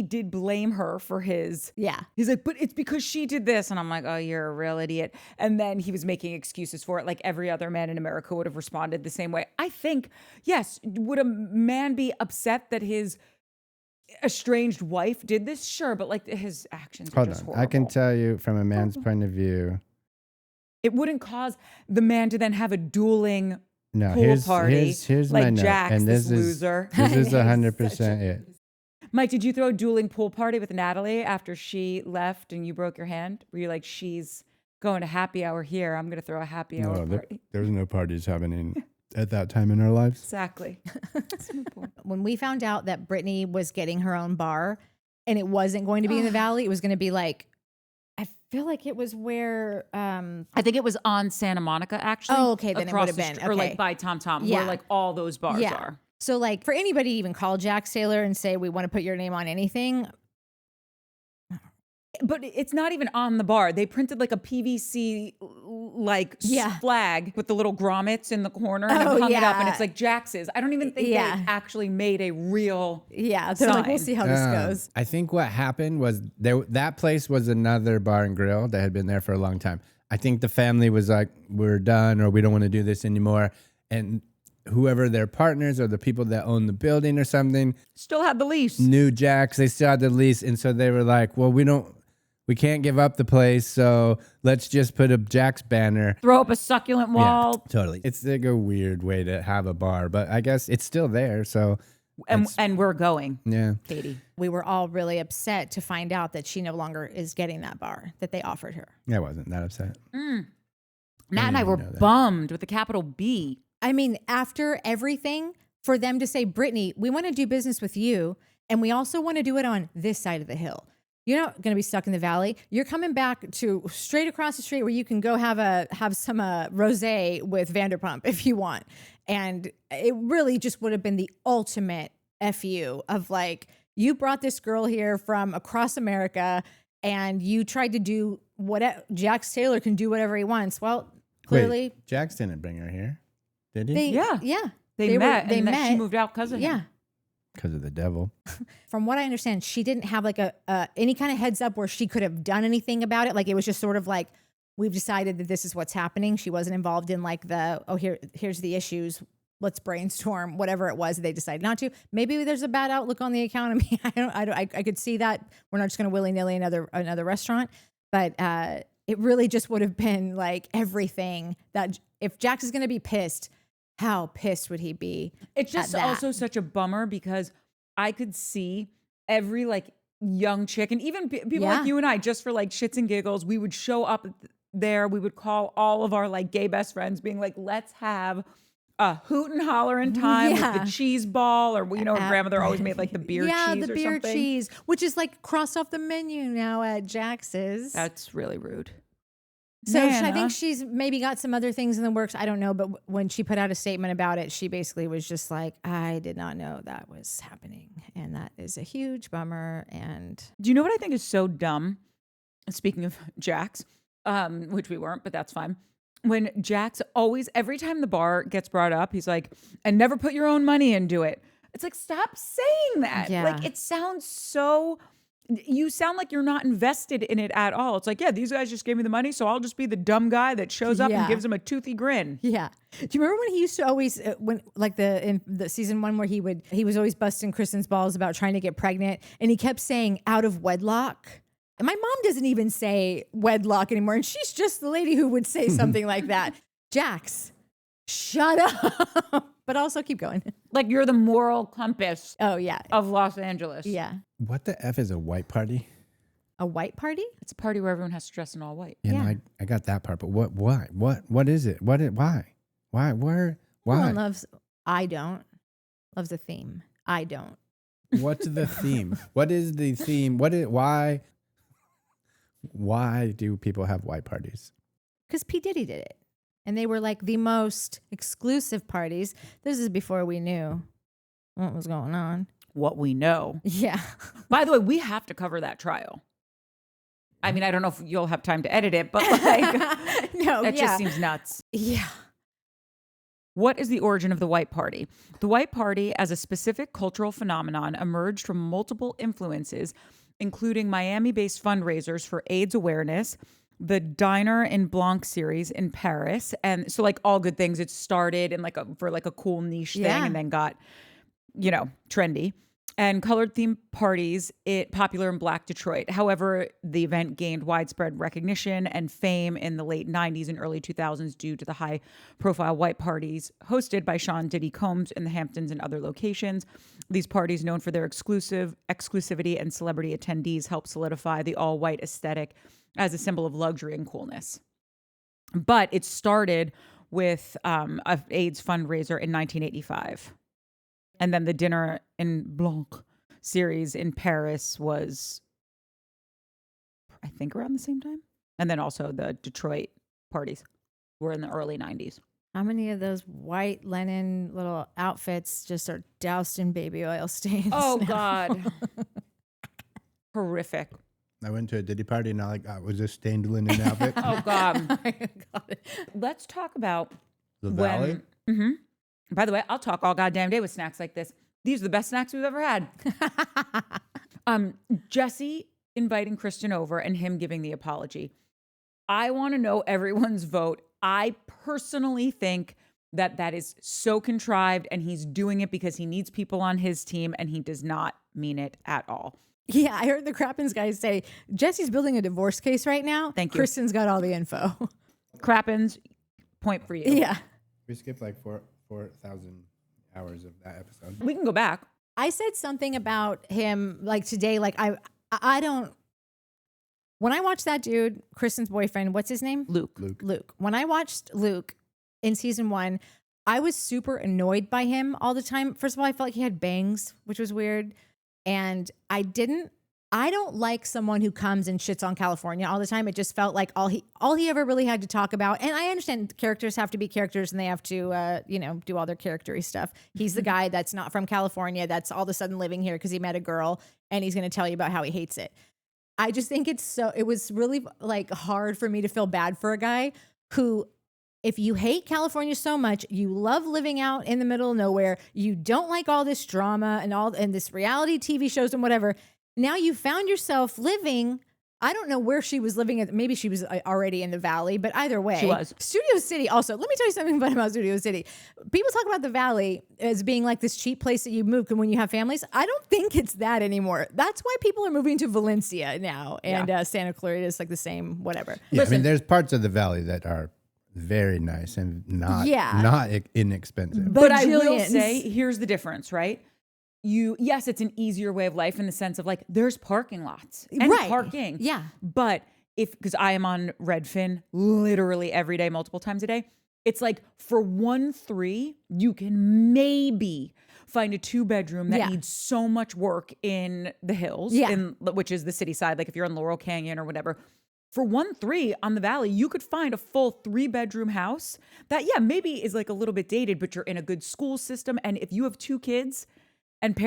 did blame her for his. Yeah. He's like, but it's because she did this. And I'm like, oh, you're a real idiot. And then he was making excuses for it. Like every other man in America would have responded the same way. I think, yes, would a man be upset that his estranged wife did this? Sure. But like his actions are just horrible. I can tell you from a man's point of view. It wouldn't cause the man to then have a dueling pool here's party my like note. Jax, and this loser. This is 100% it. Mike, did you throw a dueling pool party with Natalie after she left and you broke your hand? Were you like, she's going to happy hour here, I'm going to throw a happy hour party? There was no parties happening at that time in our lives. Exactly. When we found out that Brittany was getting her own bar and it wasn't going to be in the Valley, it was going to be like, I feel like it was where I think it was on Santa Monica, actually. Oh, okay, then it would have been. Or like by Tom Tom, where like all those bars are. So like for anybody to even call Jax Taylor and say, we want to put your name on anything. But it's not even on the bar. They printed like a PVC flag with the little grommets in the corner and hung it up, and it's like Jax's. I don't even think they actually made a real they're sign. like, we'll see how this goes. I think what happened was that place was another bar and grill that had been there for a long time. I think the family was like, we're done, or we don't want to do this anymore. And whoever their partners or the people that own the building or something still had the lease. Knew Jax, they still had the lease, and so they were like, well, we can't give up the place, so let's just put a Jax banner. Throw up a succulent wall. Yeah, totally. It's like a weird way to have a bar, but I guess it's still there, so. And we're going. Yeah. Katie. We were all really upset to find out that she no longer is getting that bar that they offered her. I wasn't that upset. Matt and I were bummed with a capital B. I mean, after everything, for them to say, Brittany, we want to do business with you, and we also want to do it on this side of the hill. You're not going to be stuck in the Valley. You're coming back to straight across the street where you can go have some rosé with Vanderpump if you want. And it really just would have been the ultimate FU of like, You brought this girl here from across America and you tried to do what Jax Taylor can do whatever he wants. Well, clearly. Wait, Jax didn't bring her here, did he? Yeah. They met. They and met. She moved out because of him. Yeah. Because of the devil. From what I understand, she didn't have like any kind of heads up where she could have done anything about it. Like it was just sort of like, we've decided that this is what's happening. She wasn't involved in like here's the issues. Let's brainstorm whatever it was. They decided not to. Maybe there's a bad outlook on the economy. I could see that. We're not just going to willy-nilly another restaurant, but it really just would have been like everything that if Jax is going to be pissed, how pissed would he be? It's just also such a bummer because I could see every like young chick and even people like you and I, just for like shits and giggles, we would show up there. We would call all of our like gay best friends being like, let's have a hoot and holler in time with the cheese ball, or her grandmother always made like the beer cheese or something. Yeah, the beer cheese, which is like crossed off the menu now at Jax's. That's really rude. So I think she's maybe got some other things in the works. I don't know. But when she put out a statement about it, she basically was just like, I did not know that was happening. And that is a huge bummer. And do you know what I think is so dumb? Speaking of Jax, which we weren't, but that's fine. When Jax always, every time the bar gets brought up, he's like, and never put your own money into it. It's like, stop saying that. Yeah. Like, it sounds so... You sound like you're not invested in it at all. It's like, yeah, these guys just gave me the money, so I'll just be the dumb guy that shows up and gives them a toothy grin. Yeah. Do you remember when he used to always, in the season 1 where he was always busting Kristen's balls about trying to get pregnant, and he kept saying out of wedlock? And my mom doesn't even say wedlock anymore, and she's just the lady who would say something like that. Jax, shut up. But also keep going. Like you're the moral compass. Oh, yeah. Of Los Angeles. Yeah. What the F is a white party? A white party? It's a party where everyone has to dress in all white. Yeah, no, I got that part, but why? What is it? Why? Everyone loves the theme. I don't. What's the theme? What is the theme? Why do people have white parties? Because P. Diddy did it. And they were like the most exclusive parties. This is before we knew what was going on. What we know. Yeah. By the way, we have to cover that trial. I mean, I don't know if you'll have time to edit it, but like, it just seems nuts. Yeah. What is the origin of the white party? The white party, as a specific cultural phenomenon, emerged from multiple influences, including Miami-based fundraisers for AIDS awareness, the Diner in Blanc series in Paris. And so like all good things, it started in for a cool niche thing and then got, trendy. And colored themed parties, popular in Black Detroit. However, the event gained widespread recognition and fame in the late 90s and early 2000s due to the high profile white parties hosted by Sean Diddy Combs in the Hamptons and other locations. These parties, known for their exclusivity and celebrity attendees, helped solidify the all white aesthetic as a symbol of luxury and coolness. But it started with an AIDS fundraiser in 1985. And then the Dinner in Blanc series in Paris was, I think, around the same time. And then also the Detroit parties were in the early 90s. How many of those white linen little outfits just are doused in baby oil stains? Oh, now? God. Horrific. I went to a Diddy party and all I got was a stained linen outfit. Oh, God. Let's talk about The Valley? Mm-hmm. By the way, I'll talk all goddamn day with snacks like this. These are the best snacks we've ever had. Jesse inviting Kristen over and him giving the apology. I want to know everyone's vote. I personally think that is so contrived and he's doing it because he needs people on his team and he does not mean it at all. Yeah, I heard the Crappens guys say, Jesse's building a divorce case right now. Thank you. Kristen's got all the info. Crappens, point for you. Yeah. We skipped like 4,000 hours of that episode. We can go back. I said something about him like today, like I don't, when I watched that dude, Kristen's boyfriend, what's his name? Luke. When I watched Luke in season 1, I was super annoyed by him all the time. First of all, I felt like he had bangs, which was weird. And I didn't I don't like someone who comes and shits on California all the time. It just felt like all he ever really had to talk about. And I understand characters have to be characters and they have to, do all their charactery stuff. He's the guy that's not from California, that's all of a sudden living here because he met a girl and he's going to tell you about how he hates it. I just think it was really like hard for me to feel bad for a guy who, if you hate California so much, you love living out in the middle of nowhere, you don't like all this drama and this reality TV shows and whatever. Now you found yourself living, I don't know where she was living. Maybe she was already in the Valley, but either way. She was. Studio City also. Let me tell you something fun about Studio City. People talk about the Valley as being like this cheap place that you move when you have families. I don't think it's that anymore. That's why people are moving to Valencia now. And Santa Clarita is like the same, whatever. Yeah, Listen, I mean, there's parts of the Valley that are very nice and not inexpensive. But I will Bajillions. say, here's the difference, right? Yes, it's an easier way of life in the sense of like there's parking lots and Right. parking. Yeah. But because I am on Redfin literally every day, multiple times a day, it's like for 1.3, you can maybe find a 2-bedroom that needs so much work in the hills, which is the city side. Like if you're in Laurel Canyon or whatever. For 1.3 on the Valley, you could find a full 3-bedroom house that, maybe is like a little bit dated, but you're in a good school system. And if you have 2 kids, and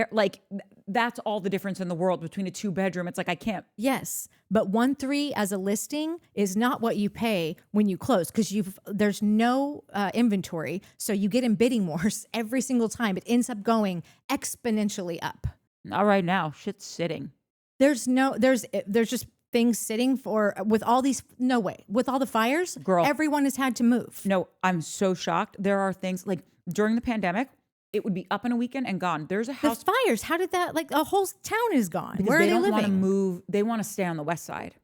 that's all the difference in the world between a 2-bedroom. It's like, I can't. Yes, but 1.3 as a listing is not what you pay when you close because there's no inventory. So you get in bidding wars every single time. It ends up going exponentially up. Not right now. Shit's sitting. There's just things sitting with all the fires. Girl. Everyone has had to move. No, I'm so shocked. There are things like during the pandemic, it would be up in a weekend and gone. There's a house. The fires. How did that? Like a whole town is gone. Because Where are they don't living? want to move. They want to stay on the west side,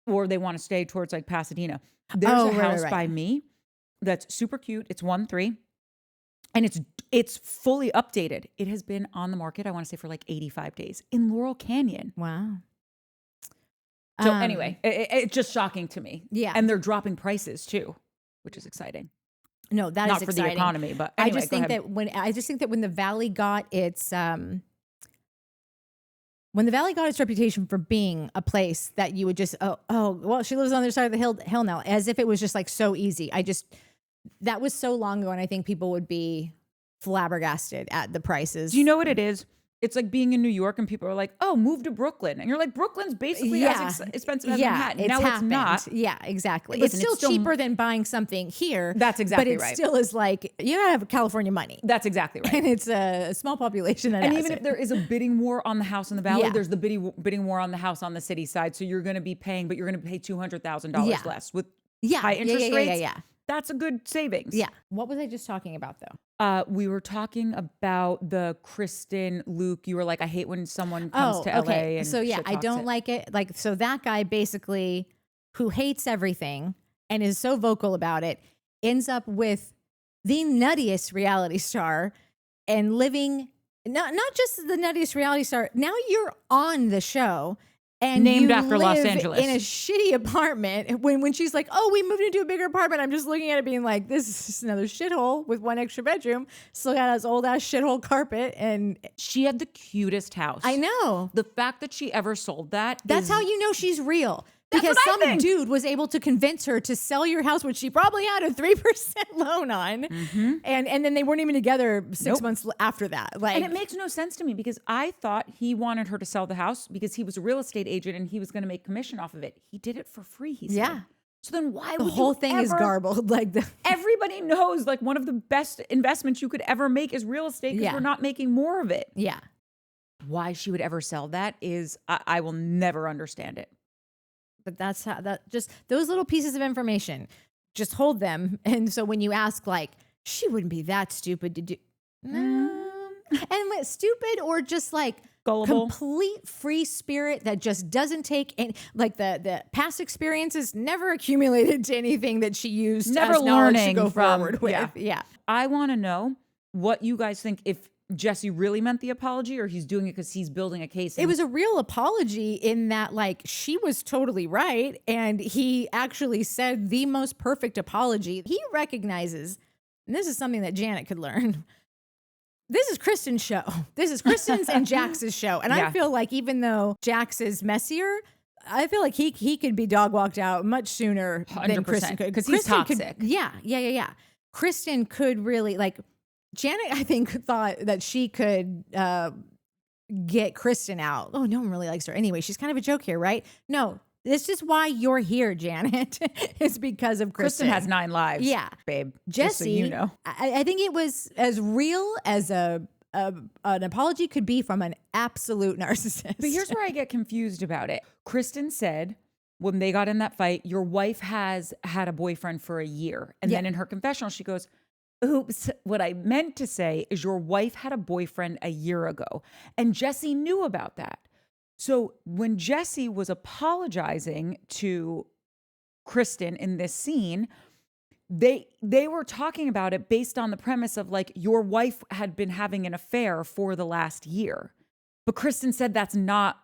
or they want to stay towards like Pasadena. There's a house by me that's super cute. It's 1.3, and it's fully updated. It has been on the market, I want to say, for like 85 days in Laurel Canyon. Wow. So anyway, it's just shocking to me. Yeah, and they're dropping prices too, which is exciting. No, that Not is for exciting. the economy, but anyway, I just think that when the Valley got its reputation for being a place that you would just well, she lives on the other side of the hill now, as if it was just like so easy. That was so long ago, and I think people would be flabbergasted at the prices. Do you know what it is? It's like being in New York and people are like, "Oh, move to Brooklyn," and you're like, "Brooklyn's basically as expensive as Manhattan." Now it's not. Yeah, exactly. Listen, it's still cheaper than buying something here. That's exactly right. But it still is like you gotta have California money. That's exactly right. And it's a small population. And even if there is a bidding war on the house in the Valley, there's the bidding war on the house on the city side. So you're going to be paying, but you're going to pay $200,000 less with high interest rates. Yeah. That's a good savings. Yeah. What was I just talking about though? We were talking about the Kristen, Luke. You were like, I hate when someone comes to LA. And so I don't like it. Like, so that guy basically who hates everything and is so vocal about it ends up with the nuttiest reality star and living, not just the nuttiest reality star. Now you're on the show. And named you after Los live Angeles in a shitty apartment. When she's like, "Oh, we moved into a bigger apartment," I'm just looking at it, being like, "This is just another shithole with one extra bedroom. Still got this old ass shithole carpet." And she had the cutest house. I know the fact that she ever sold that's how you know she's real. That's Because what I some think. dude was able to convince her to sell your house, which she probably had a 3% loan on, and then they weren't even together 6 months after that. Like, and it makes no sense to me because I thought he wanted her to sell the house because he was a real estate agent and he was going to make commission off of it. He did it for free. He said. Yeah. So then why the would whole you thing is ever- garbled. Like Everybody knows like one of the best investments you could ever make is real estate because we're not making more of it. Yeah. Why she would ever sell that is I will never understand it. But that's how just those little pieces of information, just hold them. And so when you ask, like, she wouldn't be that stupid to do, and stupid or just like Gullible. complete free spirit that just doesn't take any, like the past experiences never accumulated to anything that she used. Never as knowledge to learning go from forward with. Yeah. I want to know what you guys think if Jesse really meant the apology or he's doing it because he's building a case. It was a real apology in that, like, she was totally right. And he actually said the most perfect apology. He recognizes, and this is something that Janet could learn, this is Kristen's show. This is Kristen's and Jax's show. And I feel like even though Jax is messier, I feel like he could be dog walked out much sooner than Kristen could. Because he's toxic. Yeah. Kristen could really, like, Janet, I think, thought that she could get Kristen out. Oh, no one really likes her. Anyway, she's kind of a joke here, right? No, this is why you're here, Janet. It's because of Kristen. Kristen has 9 lives. Yeah. Babe. Jesse, just so you know. I think it was as real as an apology could be from an absolute narcissist. But here's where I get confused about it. Kristen said when they got in that fight, your wife has had a boyfriend for a year. And then in her confessional, she goes, oops, what I meant to say is your wife had a boyfriend a year ago. And Jesse knew about that. So when Jesse was apologizing to Kristen in this scene, they were talking about it based on the premise of like, your wife had been having an affair for the last year. But Kristen said that's not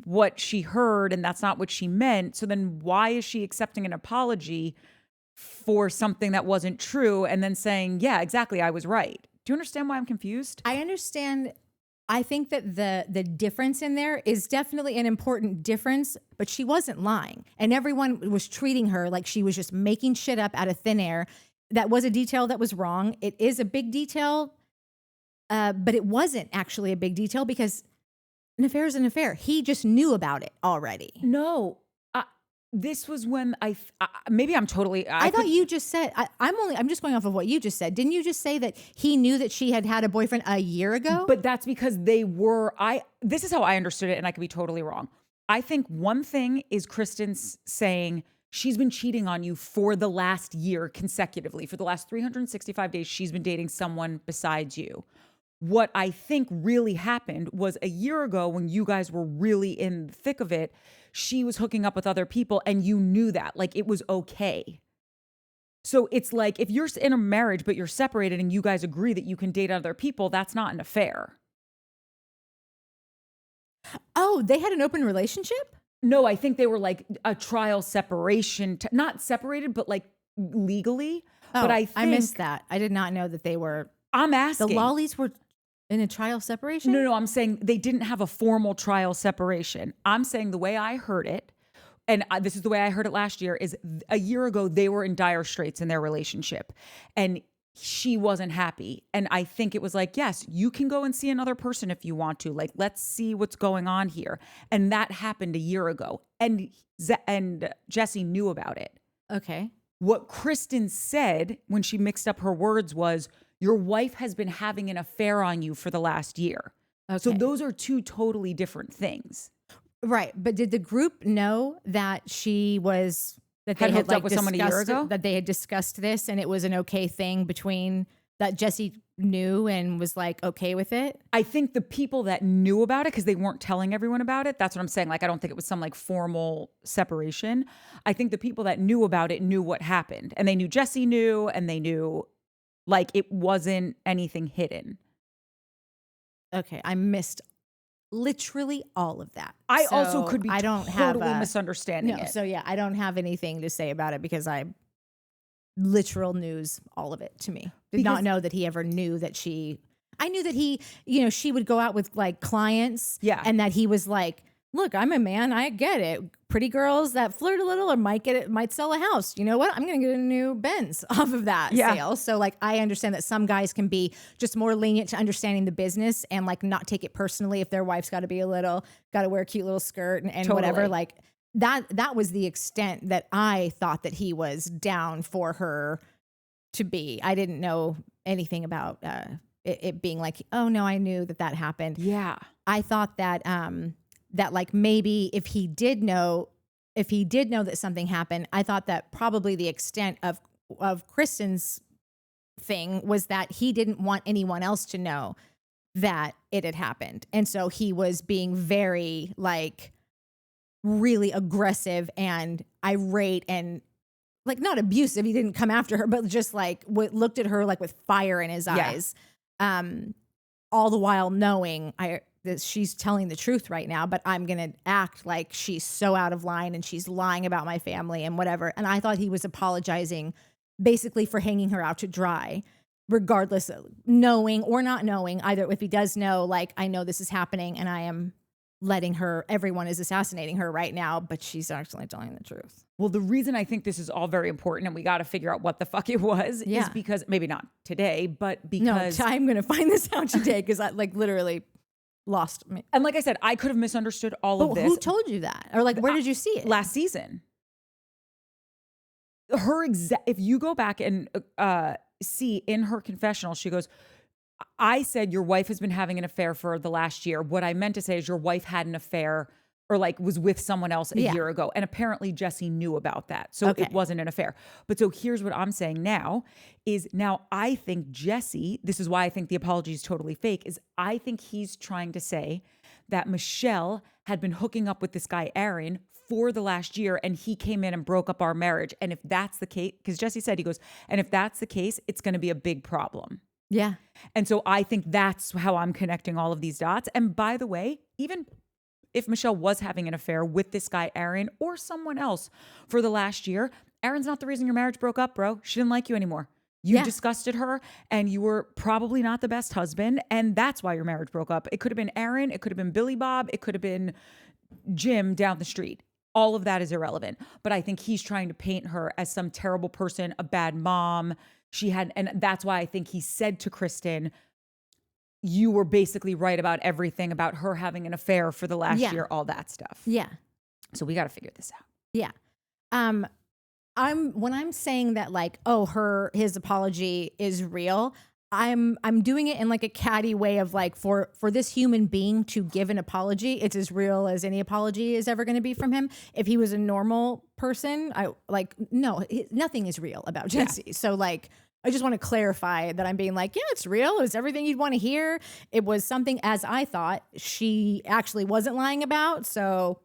what she heard and that's not what she meant. So then why is she accepting an apology for something that wasn't true and then saying, yeah, exactly, I was right? Do you understand why I'm confused? I understand. I think that the difference in there is definitely an important difference, but she wasn't lying. And everyone was treating her like she was just making shit up out of thin air. That was a detail that was wrong. It is a big detail, but it wasn't actually a big detail because an affair is an affair. He just knew about it already. No. This was when maybe I'm totally. I thought you just said. I'm just going off of what you just said. Didn't you just say that he knew that she had had a boyfriend a year ago? But that's because they were. This is how I understood it, and I could be totally wrong. I think one thing is Kristen's saying she's been cheating on you for the last year consecutively. For the last 365 days, she's been dating someone besides you. What I think really happened was a year ago when you guys were really in the thick of it, she was hooking up with other people and you knew that. Like, it was okay. So it's like if you're in a marriage but you're separated and you guys agree that you can date other people, that's not an affair. Oh, they had an open relationship? No, I think they were like a trial separation. Not separated, but like legally. Oh, but I missed that. I did not know that they were. I'm asking. The Lallys were in a trial separation? No, I'm saying they didn't have a formal trial separation. I'm saying the way I heard it, and this is the way I heard it last year, is a year ago they were in dire straits in their relationship and she wasn't happy. And I think it was like, yes, you can go and see another person if you want to. Like, let's see what's going on here. And that happened a year ago. And Jesse knew about it. Okay. What Kristen said when she mixed up her words was, your wife has been having an affair on you for the last year. Okay. So those are two totally different things. Right. But did the group know that she was, that they had hooked like up with someone a year ago? That they had discussed this and it was an okay thing between, that Jesse knew and was like okay with it? I think the people that knew about it, because they weren't telling everyone about it, that's what I'm saying. Like, I don't think it was some like formal separation. I think the people that knew about it knew what happened. And they knew Jesse knew, and they knew like it wasn't anything hidden. Okay, I missed literally all of that. I also could be totally misunderstanding it. So yeah, I don't have anything to say about it because literal news, all of it to me. Did not know that he ever knew that I knew that he, she would go out with like clients. Yeah. And that he was like, look, I'm a man. I get it. Pretty girls that flirt a little or might sell a house. You know what? I'm going to get a new Benz off of that sale. So like, I understand that some guys can be just more lenient to understanding the business and like not take it personally if their wife's got to wear a cute little skirt and totally. Whatever. Like that was the extent that I thought that he was down for her to be. I didn't know anything about it being like, oh no, I knew that happened. Yeah. I thought that, that like maybe if he did know that something happened, I thought that probably the extent of Kristen's thing was that he didn't want anyone else to know that it had happened. And so he was being very like really aggressive and irate and like not abusive. He didn't come after her, but just like looked at her like with fire in his eyes. All the while knowing that she's telling the truth right now, but I'm going to act like she's so out of line and she's lying about my family and whatever. And I thought he was apologizing basically for hanging her out to dry regardless of knowing or not knowing, either if he does know, like, I know this is happening and I am letting her, everyone is assassinating her right now, but she's actually telling the truth. Well, the reason I think this is all very important and we got to figure out what the fuck it was is because, maybe not today, but because. No, I'm going to find this out today because I like literally lost me. And like I said, I could have misunderstood all of this. Who told you that? Or like, where did you see it? Last season. If you go back and see in her confessional, she goes, I said your wife has been having an affair for the last year. What I meant to say is your wife had an affair or like was with someone else a year ago. And apparently Jesse knew about that. So it wasn't an affair. But so here's what I'm saying now is now I think Jesse, this is why I think the apology is totally fake, is I think he's trying to say that Michelle had been hooking up with this guy, Aaron, for the last year and he came in and broke up our marriage. And if that's the case, because Jesse said, he goes, and if that's the case, it's going to be a big problem. Yeah. And so I think that's how I'm connecting all of these dots. And by the way, even if Michelle was having an affair with this guy, Aaron, or someone else for the last year, Aaron's not the reason your marriage broke up, bro. She didn't like you anymore. You disgusted her and you were probably not the best husband. And that's why your marriage broke up. It could have been Aaron. It could have been Billy Bob. It could have been Jim down the street. All of that is irrelevant. But I think he's trying to paint her as some terrible person, a bad mom. And that's why I think he said to Kristen, you were basically right about everything about her having an affair for the last year, all that stuff. Yeah. So we got to figure this out. Yeah. When I'm saying that like, his apology is real, I'm doing it in like a catty way of like, for this human being to give an apology, it's as real as any apology is ever going to be from him. If he was a normal person, nothing is real about Jesse. Yeah. So like, I just want to clarify that I'm being like, yeah, it's real. It was everything you'd want to hear. It was something, as I thought, she actually wasn't lying about. So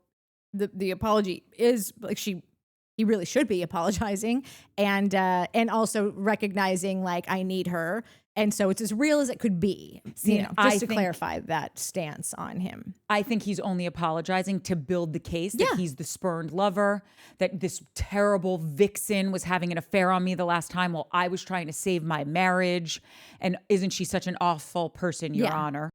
the apology is like he really should be apologizing and also recognizing like I need her. And so it's as real as it could be, just to clarify that stance on him. I think he's only apologizing to build the case that he's the spurned lover, that this terrible vixen was having an affair on me the last time while I was trying to save my marriage. And isn't she such an awful person, Your Honor?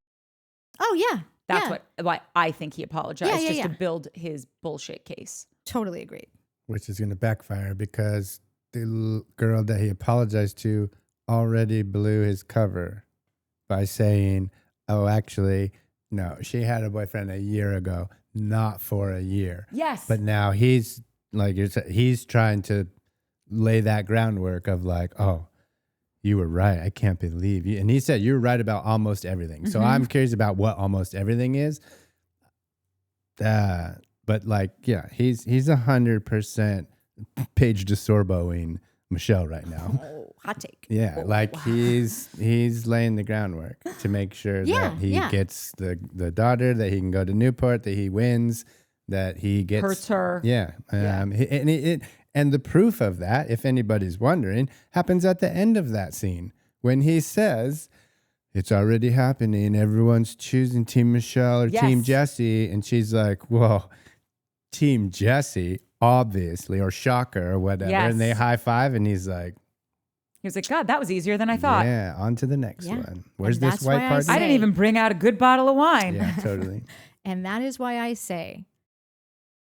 Oh, yeah. That's why I think he apologized, to build his bullshit case. Totally agreed. Which is going to backfire because the girl that he apologized to already blew his cover by saying, oh, actually, no, she had a boyfriend a year ago, not for a year. Yes. But now he's like, he's trying to lay that groundwork of like, oh, you were right. I can't believe you. And he said, you're right about almost everything. Mm-hmm. So I'm curious about what almost everything is. But like, yeah, he's 100% Paige DeSorboing Michelle right now. Oh, hot take. Yeah, he's laying the groundwork to make sure that he gets the daughter, that he can go to Newport, that he wins, that he gets hurts her. Yeah, and the proof of that, if anybody's wondering, happens at the end of that scene when he says, "It's already happening. Everyone's choosing Team Michelle or Team Jesse," and she's like, "Well, Team Jesse." Obviously, or shocker or whatever. Yes. And they high five and he's like, God, that was easier than I thought. Yeah, on to the next one. Where's this white party? I didn't even bring out a good bottle of wine. Yeah, totally. And that is why I say,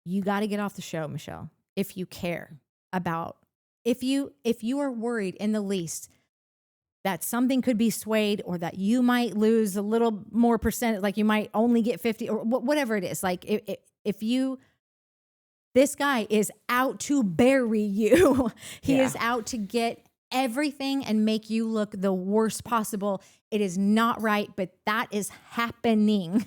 you got to get off the show, Michelle. If you care about, if you are worried in the least that something could be swayed or that you might lose a little more percent, like you might only get 50 or whatever it is. Like if you... This guy is out to bury you. He is out to get everything and make you look the worst possible. It is not right, but that is happening.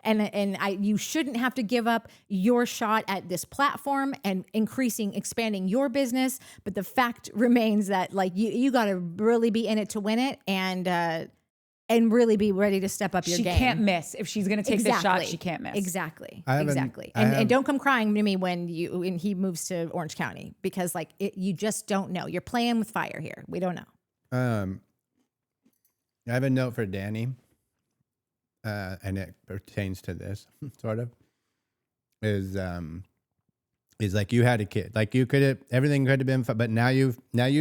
And you shouldn't have to give up your shot at this platform and expanding your business. But the fact remains that like you got to really be in it to win it and really be ready to step up your game. She can't miss. If she's going to take this shot, she can't miss. Exactly. And don't come crying to me when he moves to Orange County because like you just don't know. You're playing with fire here. We don't know. I have a note for Danny, and it pertains to this sort of. Is like you had a kid, like you could have everything could have been fun, but now you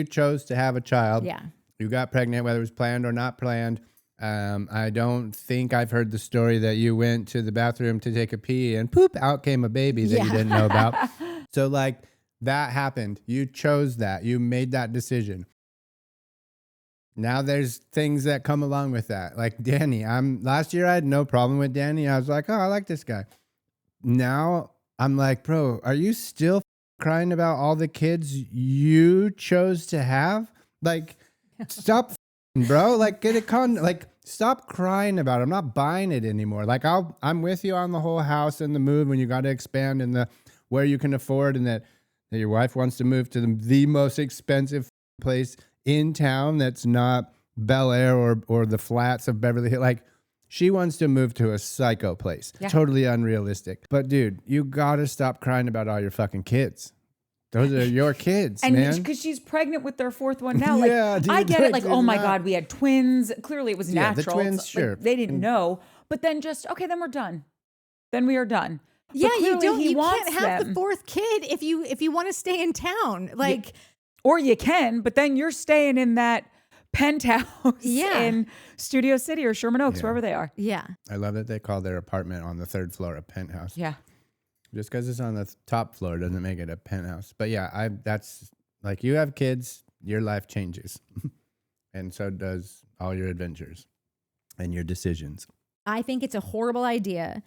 chose to have a child. Yeah. You got pregnant, whether it was planned or not planned. I don't think I've heard the story that you went to the bathroom to take a pee and poop, out came a baby that you didn't know about. So like that happened. You chose that. You made that decision. Now there's things that come along with that. Like Danny, last year I had no problem with Danny. I was like, oh, I like this guy. Now I'm like, bro, are you still crying about all the kids you chose to have? Like, stop, bro. Like, get a like, stop crying about it. I'm not buying it anymore. Like, I'm with you on the whole house and the move when you got to expand and where you can afford, and that your wife wants to move to the most expensive place in town that's not Bel Air or the flats of Beverly Hills. Like, she wants to move to a psycho place. Yeah. Totally unrealistic. But dude, you gotta stop crying about all your fucking kids. Those are your kids, and man. Because she's pregnant with their fourth one now. Like, yeah, dude, I get it. Like, oh my God, we had twins. Clearly it was natural. The twins, sure. Like, they didn't know. But then then we're done. Then we are done. Yeah, you can't have the fourth kid if you want to stay in town. Like, yeah. Or you can, but then you're staying in that penthouse in Studio City or Sherman Oaks, wherever they are. Yeah. I love that they call their apartment on the 3rd floor a penthouse. Yeah. Just because it's on the top floor doesn't make it a penthouse. But yeah, that's like, you have kids, your life changes. And so does all your adventures and your decisions. I think it's a horrible idea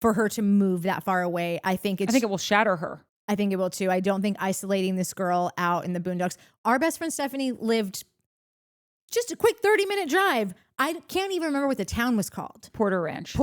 for her to move that far away. I think it will shatter her. I think it will too. I don't think isolating this girl out in the boondocks. Our best friend Stephanie lived just a quick 30-minute drive. I can't even remember what the town was called. Porter Ranch.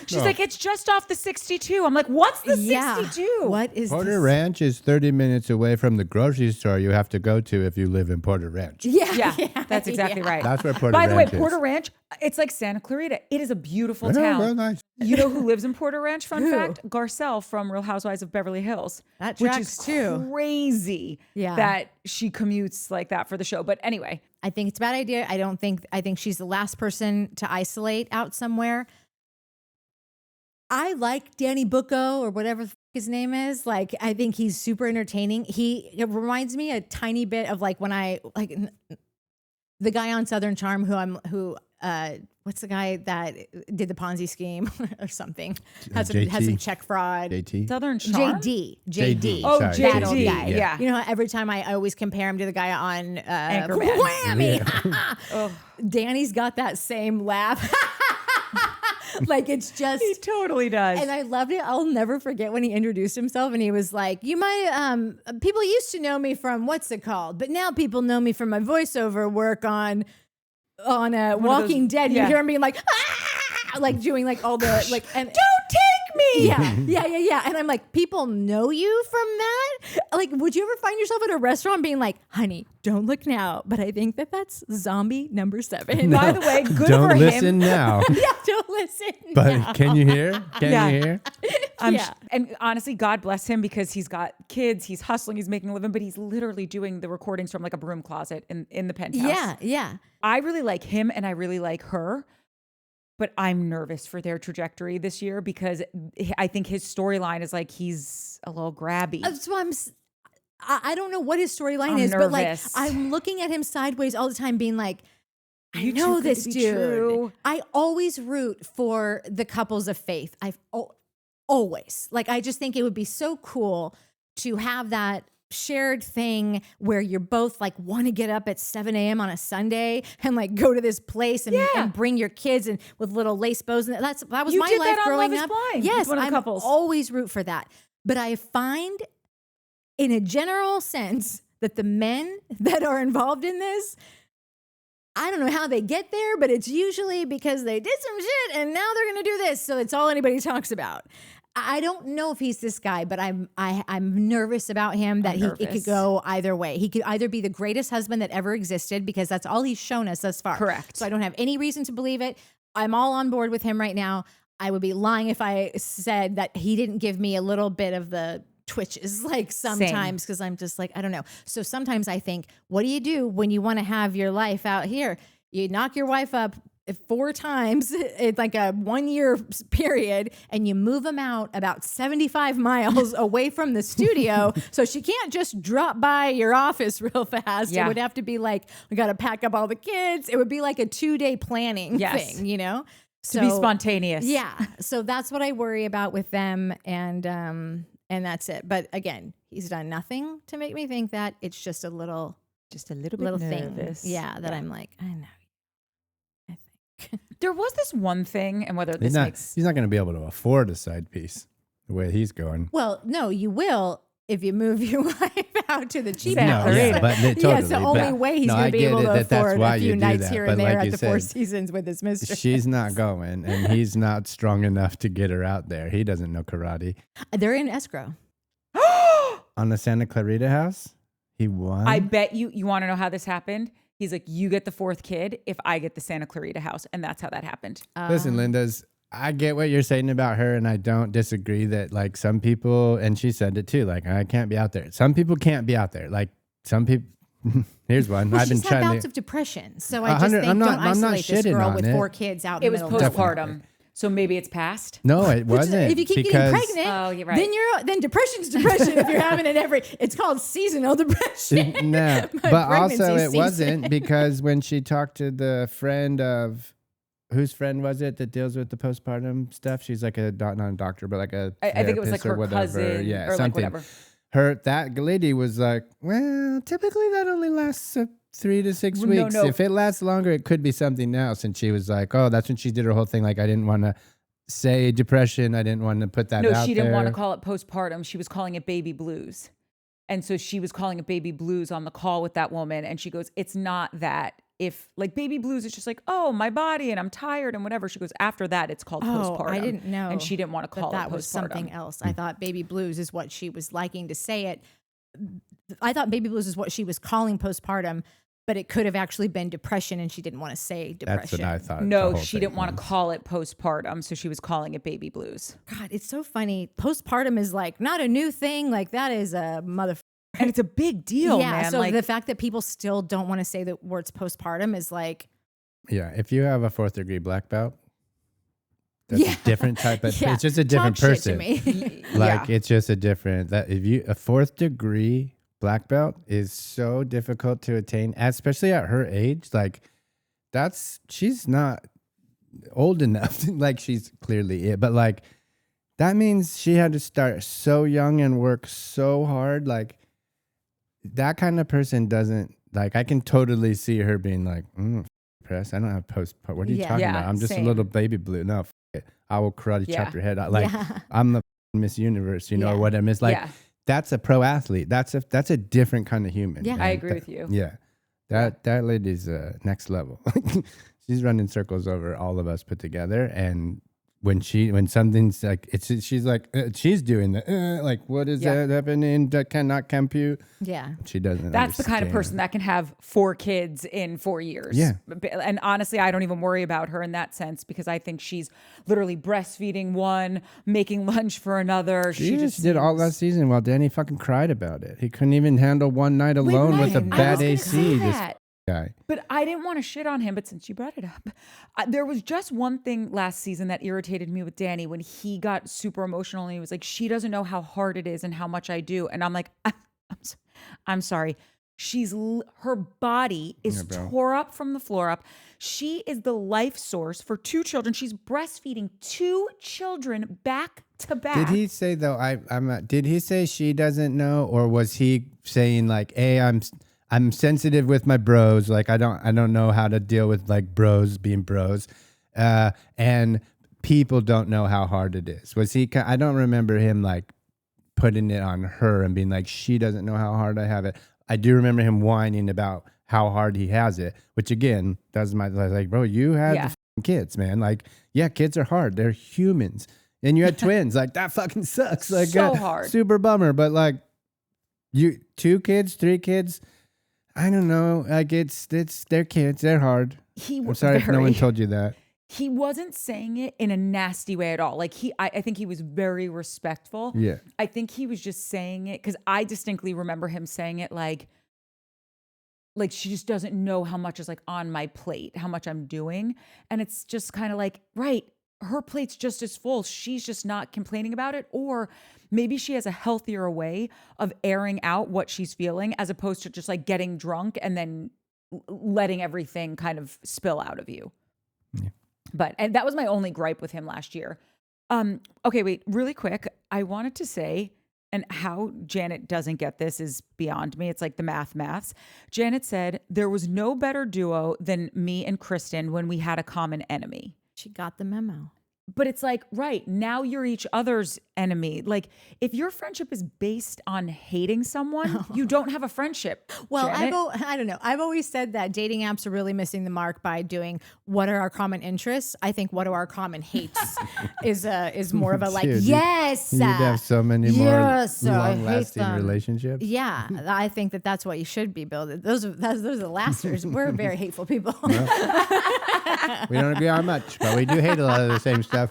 She's like, it's just off the 62. I'm like, what's the 62? What is Porter Ranch is 30 minutes away from the grocery store you have to go to if you live in Porter Ranch. Yeah, that's exactly right. That's where Porter By Ranch the way, Porter Ranch, it's like Santa Clarita. It is a beautiful town. Very nice. You know who lives in Porter Ranch? Fun fact: Garcelle from Real Housewives of Beverly Hills. That which tracks is too. Crazy that she commutes like that for the show. But anyway, I think it's a bad idea. I think she's the last person to isolate out somewhere. I like Danny Bucco or whatever his name is. Like, I think he's super entertaining. It reminds me a tiny bit of like when the guy on Southern Charm what's the guy that did the Ponzi scheme or something? Has some check fraud. JT? Southern Charm? JD. Oh, sorry. JD. That old guy. Yeah. You know, every time I always compare him to the guy on Anchorman. Whammy. Danny's got that same laugh. Like, it's just... He totally does. And I loved it. I'll never forget when he introduced himself and he was like, you might, people used to know me from, what's it called? But now people know me from my voiceover work on Walking Dead. You hear him being like, ah! Like doing like all the, like, and don't take me. Yeah. And I'm like, people know you from that? Like, would you ever find yourself at a restaurant being like, honey, don't look now, but I think that's zombie number 7. No, by the way, good don't for him. Don't listen now. Yeah, don't listen But now. can you hear? Can you hear? And honestly, God bless him because he's got kids, he's hustling, he's making a living, but he's literally doing the recordings from like a broom closet in the penthouse. Yeah. I really like him and I really like her, but I'm nervous for their trajectory this year because I think his storyline is like he's a little grabby. So I don't know what his storyline is, nervous. but like I'm looking at him sideways all the time being like, I You know too this good to be dude. true. I always root for the couples of faith. Always. Like, I just think it would be so cool to have that shared thing where you're both like want to get up at 7 a.m. on a Sunday and like go to this place and bring your kids and with little lace bows. And that was You my did life that on growing Love is up. Blind. Yes, One of the I'm couples. always root for that. But I find in a general sense that the men that are involved in this, I don't know how they get there, but it's usually because they did some shit and now they're going to do this. So it's all anybody talks about. I don't know if he's this guy, but I'm nervous about him that it could go either way. He could either be the greatest husband that ever existed because that's all he's shown us thus far. Correct. So I don't have any reason to believe it. I'm all on board with him right now. I would be lying if I said that he didn't give me a little bit of the twitches like sometimes because I'm just like, I don't know. So sometimes I think, what do you do when you want to have your life out here? You knock your wife up 4 times it's like a 1 year period, and you move them out about 75 miles away from the studio. So she can't just drop by your office real fast. Yeah. It would have to be like, we got to pack up all the kids. It would be like a 2-day planning thing, you know? To be spontaneous. Yeah. So that's what I worry about with them. And that's it. But again, he's done nothing to make me think that. It's just a little bit thing. Yeah. That I'm like, I know. There was this one thing, and whether this makes... He's not going to be able to afford a side piece the way he's going. Well, no, you will if you move your wife out to the cheap No, house. yeah, but totally. Yeah, it's the only way he's going to be able to afford a few nights here and there at the Four Seasons with his mistress. She's not going, and he's not strong enough to get her out there. He doesn't know karate. They're in escrow. On the Santa Clarita house, he won. I bet you want to know how this happened? He's like, you get the 4th kid if I get the Santa Clarita house. And that's how that happened. Listen, Linda's, I get what you're saying about her, and I don't disagree that like some people, and she said it too, like I can't be out there. Some people can't be out there. Like some people, here's one. Well, I've been she's trying had bouts to. of depression. So I just think I'm don't not isolate this shitting girl on with it. 4 kids out It in was the middle of postpartum. Definitely. So maybe it's past. No, it wasn't. If you keep because, getting pregnant, Oh, you're right. then depression's depression. If you're having it it's called seasonal depression. No, My but also pregnancy it season. wasn't because when she talked to the friend of, whose friend was it that deals with the postpartum stuff? She's like not a doctor, but like a I think it was like therapist or her whatever. cousin Yeah, or something. like whatever. That lady was like, well, typically that only lasts 3 to 6 weeks. No. If it lasts longer, it could be something else. And she was like, oh, that's when she did her whole thing. Like, I didn't want to say depression. I didn't want to put that out No, she didn't want to there. call it postpartum. She was calling it baby blues. And so she was calling it baby blues on the call with that woman. And she goes, it's not that. If like baby blues is just like, oh, my body and I'm tired and whatever. She goes, after that, it's called postpartum. I didn't know. And she didn't want to call it postpartum. That was something else. I thought baby blues is what she was liking to say it. I thought baby blues is what she was calling postpartum, but it could have actually been depression and she didn't want to say depression. That's what I thought. No, she didn't want to call it postpartum. So she was calling it baby blues. God, it's so funny. Postpartum is like not a new thing. Like that is a motherfucker. And it's a big deal, man. So like, the fact that people still don't want to say the words postpartum is like, Yeah, if you have a 4th degree black belt, that's a different type of. Yeah. It's just a different Talk shit to person. me. Like it's just a different. That if you a 4th degree black belt is so difficult to attain, especially at her age. Like she's not old enough. Like she's clearly it, but like that means she had to start so young and work so hard. Like that kind of person doesn't like. I can totally see her being like, press. I don't have postpartum. What are you talking about? I'm just same. a little baby blue. No, it. I will karate chop your head out. Like I'm the Miss Universe, or what I miss. Like that's a pro athlete. That's a different kind of human. Yeah, I agree with you. Yeah, that lady's next level. She's running circles over all of us put together, and when something's like she's like she's doing the like what is that happening that cannot compute. Yeah, she doesn't. That's the kind of person that can have 4 kids in 4 years. Yeah, and honestly, I don't even worry about her in that sense because I think she's literally breastfeeding one, making lunch for another. She just did all last season while Danny fucking cried about it. He couldn't even handle one night alone with a bad AC. This guy. But I didn't want to shit on him, but since you brought it up, there was just one thing last season that irritated me with Danny when he got super emotional and he was like, she doesn't know how hard it is and how much I do. And I'm like, I'm sorry. Her body is tore up from the floor up. She is the life source for 2 children. She's breastfeeding 2 children back to back. Did he say though? Did he say she doesn't know, or was he saying like, "Hey, I'm sensitive with my bros. Like I don't know how to deal with like bros being bros, and people don't know how hard it is." Was he? I don't remember him like putting it on her and being like, "She doesn't know how hard I have it." I do remember him whining about how hard he has it, which again does my like, bro, you had the f***ing kids, man. Like, yeah, kids are hard. They're humans, and you had twins. Like that fucking sucks. Like so hard, super bummer. But like, 2 kids, 3 kids. I don't know. Like it's their kids. They're hard. I'm sorry if no one told you that. He wasn't saying it in a nasty way at all. Like I think he was very respectful. Yeah. I think he was just saying it because I distinctly remember him saying it like, like she just doesn't know how much is like on my plate, how much I'm doing. And it's just kind of like, right, her plate's just as full. She's just not complaining about it. Or maybe she has a healthier way of airing out what she's feeling as opposed to just like getting drunk and then letting everything kind of spill out of you. Yeah. And that was my only gripe with him last year. Okay, wait, really quick. I wanted to say, and how Janet doesn't get this is beyond me. It's like the maths. Janet said, there was no better duo than me and Kristen when we had a common enemy. She got the memo. But it's like, right, now you're each other's enemy. Like, if your friendship is based on hating someone, you don't have a friendship. Well, Janet. I don't know. I've always said that dating apps are really missing the mark by doing what are our common interests. I think what are our common hates is more of a like, Dude, yes. You'd have so many more yes, I hate long-lasting them. relationships. Yeah, I think that's what you should be building. Those are the lasters. We're very hateful people. We don't agree on much, but we do hate a lot of the same stuff.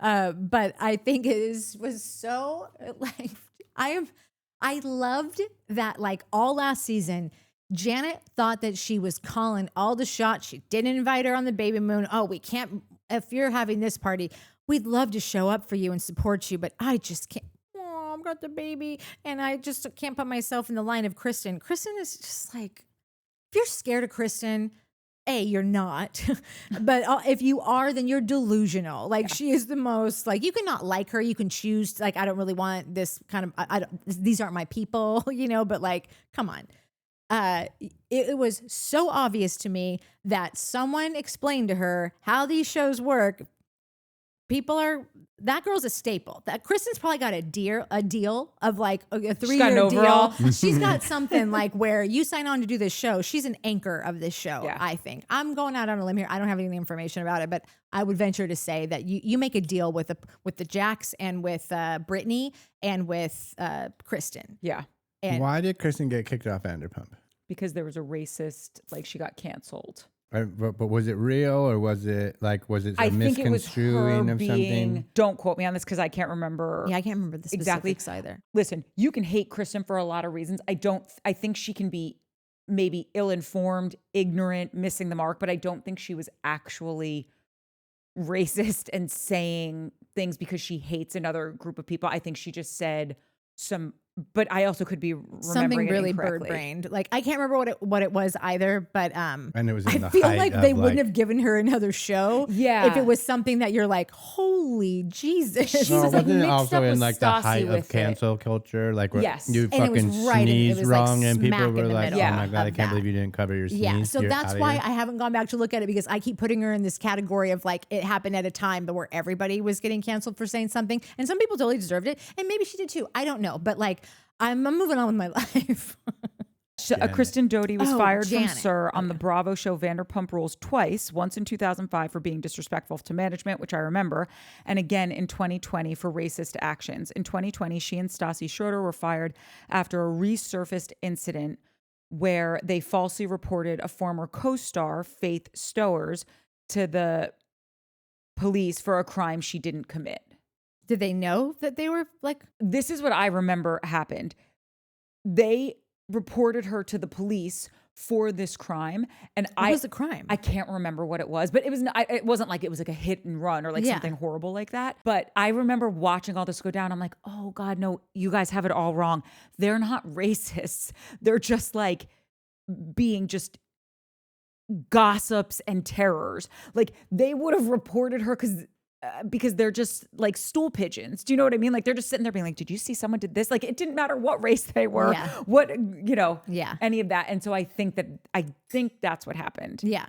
But I think was so like I loved that like all last season. Janet thought that she was calling all the shots. She didn't invite her on the baby moon. Oh, we can't. If you're having this party, we'd love to show up for you and support you, but I just can't. Oh, I've got the baby, and I just can't put myself in the line of Kristen. Kristen is just like, if you're scared of Kristen, you're not. But if you are, then you're delusional. Like she is the most, like you cannot like her. You can choose, like, I don't really want this kind of, these aren't my people, but like, come on. It was so obvious to me that someone explained to her how these shows work. That girl's a staple. That Kristen's probably got a deal of like a 3-year deal. She's got something like where you sign on to do this show. She's an anchor of this show, yeah. I think. I'm going out on a limb here. I don't have any information about it, but I would venture to say that you make a deal with the Jax and with Brittany and with Kristen. Yeah. And why did Kristen get kicked off Vanderpump? Because there was a racist, like she got canceled. But was it real or was it a of misconstruing something? Don't quote me on this because I can't remember. Yeah, I can't remember the specifics either. Listen, you can hate Kristen for a lot of reasons. I think she can be maybe ill-informed, ignorant, missing the mark, but I don't think she was actually racist and saying things because she hates another group of people. I think she just said but I also could be remembering something really bird-brained. Like I can't remember what it was either, but and it was I feel like they wouldn't have given her another show. Yeah, if it was something that you're like, holy Jesus. She was like wasn't it mixed also up in with like the height of cancel culture, like where yes, you fucking sneeze wrong and people were like, oh my God, I can't believe you didn't cover your sneeze. Yeah, so that's why I haven't gone back to look at it because I keep putting her in this category of like it happened at a time where everybody was getting canceled for saying something, and some people totally deserved it, and maybe she did too. I don't know, but like I'm moving on with my life. Kristen Doute was fired Janet. from SUR on the Bravo show Vanderpump Rules twice, once in 2005 for being disrespectful to management, which I remember, and again in 2020 for racist actions. In 2020, she and Stassi Schroeder were fired after a resurfaced incident where they falsely reported a former co-star, Faith Stowers, to the police for a crime she didn't commit. Did they know that they were like... This is what I remember happened. They reported her to the police for this crime. And what was the crime? I can't remember what it was, but it wasn't like it was like a hit and run or like something horrible like that. But I remember watching all this go down. I'm like, oh God, no, you guys have it all wrong. They're not racists. They're just like being just gossips and terrors. Like they would have reported her because they're just like stool pigeons. Do you know what I mean? Like they're just sitting there being like, did you see someone did this? Like it didn't matter what race they were, any of that. And so I think that's what happened. Yeah.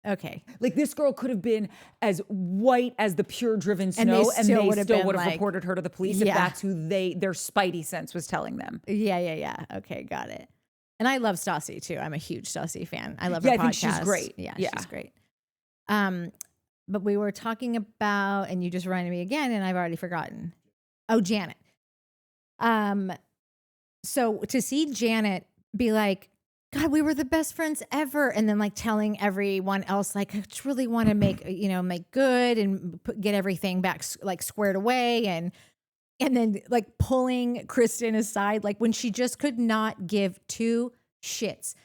Okay. Like this girl could have been as white as the pure driven snow and they still would have reported her to the police if that's who their spidey sense was telling them. Yeah. Okay. Got it. And I love Stassi too. I'm a huge Stassi fan. I love her podcast. I think she's great. Yeah, she's great. But we were talking about, and you just reminded me again, and I've already forgotten. Oh, Janet. So to see Janet be like, God, we were the best friends ever. And then like telling everyone else, like, I just really want to make good and get everything back like squared away. And then like pulling Kristen aside, like when she just could not give two shits.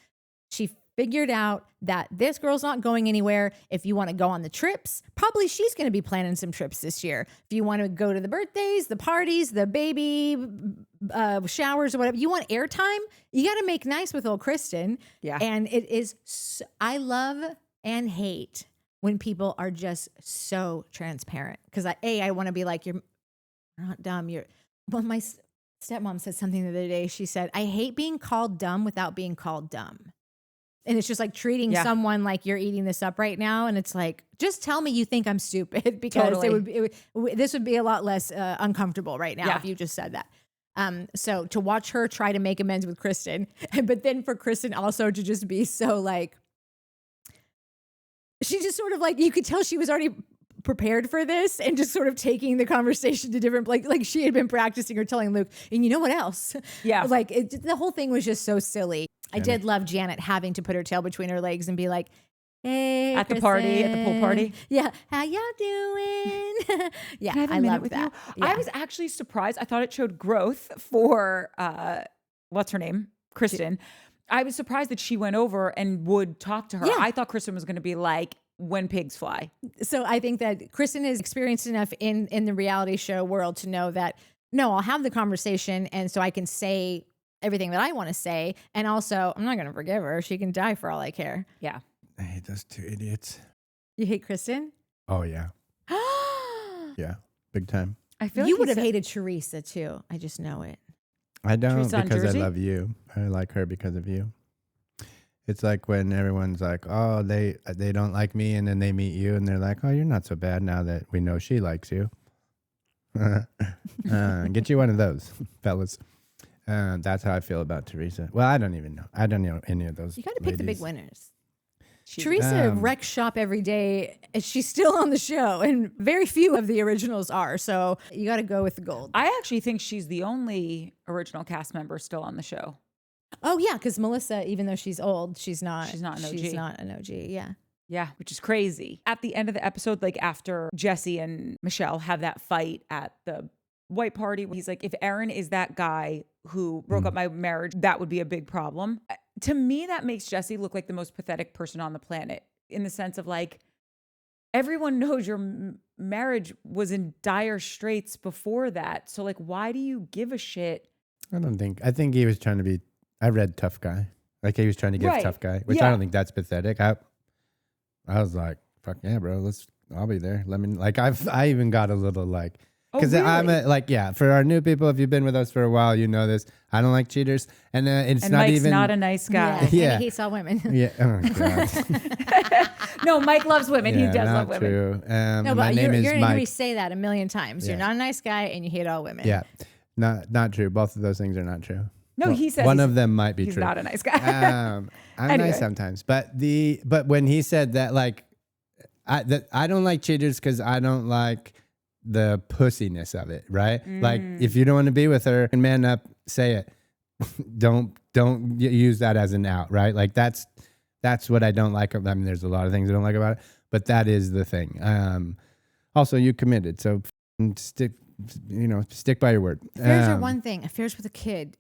She figured out that this girl's not going anywhere. If you want to go on the trips, probably she's going to be planning some trips this year. If you want to go to the birthdays, the parties, the baby showers or whatever, you want airtime, you got to make nice with old Kristen. Yeah. And it is, I love and hate when people are just so transparent. Because I want to be like, you're not dumb. Well, my stepmom said something the other day. She said, I hate being called dumb without being called dumb. And it's just like treating someone like you're eating this up right now. And it's like, just tell me you think I'm stupid, because this would be a lot less uncomfortable right now if you just said that. So to watch her try to make amends with Kristen, but then for Kristen also to just be so like, she just sort of like, you could tell she was already prepared for this and just sort of taking the conversation to different, like she had been practicing or telling Luke, and you know what else? Yeah. Like the whole thing was just so silly. I did love Janet having to put her tail between her legs and be like, hey, at the party, at the pool party. Yeah. How y'all doing? Yeah. Can I have a minute with you? Yeah. I was actually surprised. I thought it showed growth for, what's her name? Kristen. I was surprised that she went over and would talk to her. Yeah. I thought Kristen was going to be like, when pigs fly. So I think that Kristen is experienced enough in the reality show world to know that, no, I'll have the conversation. And so I can say everything that I want to say. And also, I'm not going to forgive her. She can die for all I care. Yeah. I hate those two idiots. You hate Kristen? Oh, yeah. Yeah. Big time. I feel you like would have hated Teresa too. I just know it. I don't, Teresa on because I Jersey? love you. I like her because of you. It's like when everyone's like, oh, they don't like me, and then they meet you, and they're like, oh, you're not so bad now that we know she likes you. Get you one of those, fellas. That's how I feel about Teresa. Well, I don't even know. I don't know any of those. You got to pick the big ladies. winners. Teresa wrecks shop every day. She's still on the show, and very few of the originals are. So you got to go with the gold. I actually think she's the only original cast member still on the show. Oh yeah, because Melissa, even though she's old, she's not an OG. She's not an OG. Yeah. Yeah, which is crazy. At the end of the episode, like after Jesse and Michelle have that fight at the white party, he's like, if Aaron is that guy who broke up my marriage, that would be a big problem. To me, that makes Jesse look like the most pathetic person on the planet, in the sense of like, everyone knows your marriage was in dire straits before that. So like, why do you give a shit? I think he was trying to be, I read tough guy. Like he was trying to give tough guy, which I don't think that's pathetic. I was like, fuck yeah, bro. I'll be there. I even got a little like, because really? For our new people, if you've been with us for a while, you know this. I don't like cheaters, and it's not Mike's even not a nice guy. Yeah. And he hates all women. Yeah. Oh God. No, Mike loves women. Yeah, he does love not women. true. No, my but name you're is going to hear me Mike. say that a million times. Yeah. You're not a nice guy, and you hate all women. Yeah, not true. Both of those things are not true. No, he says one of them might be he's true. not a nice guy. I'm Anyway. nice sometimes, but when he said that, like, I don't like cheaters because I don't like the pussiness of it, right? Like, if you don't want to be with her, and man up, say it. don't use that as an out, right? Like that's what I don't like. I mean, there's a lot of things I don't like about it, but that is the thing. Also, you committed, so stick by your word. Affairs are one thing. Affairs with a kid.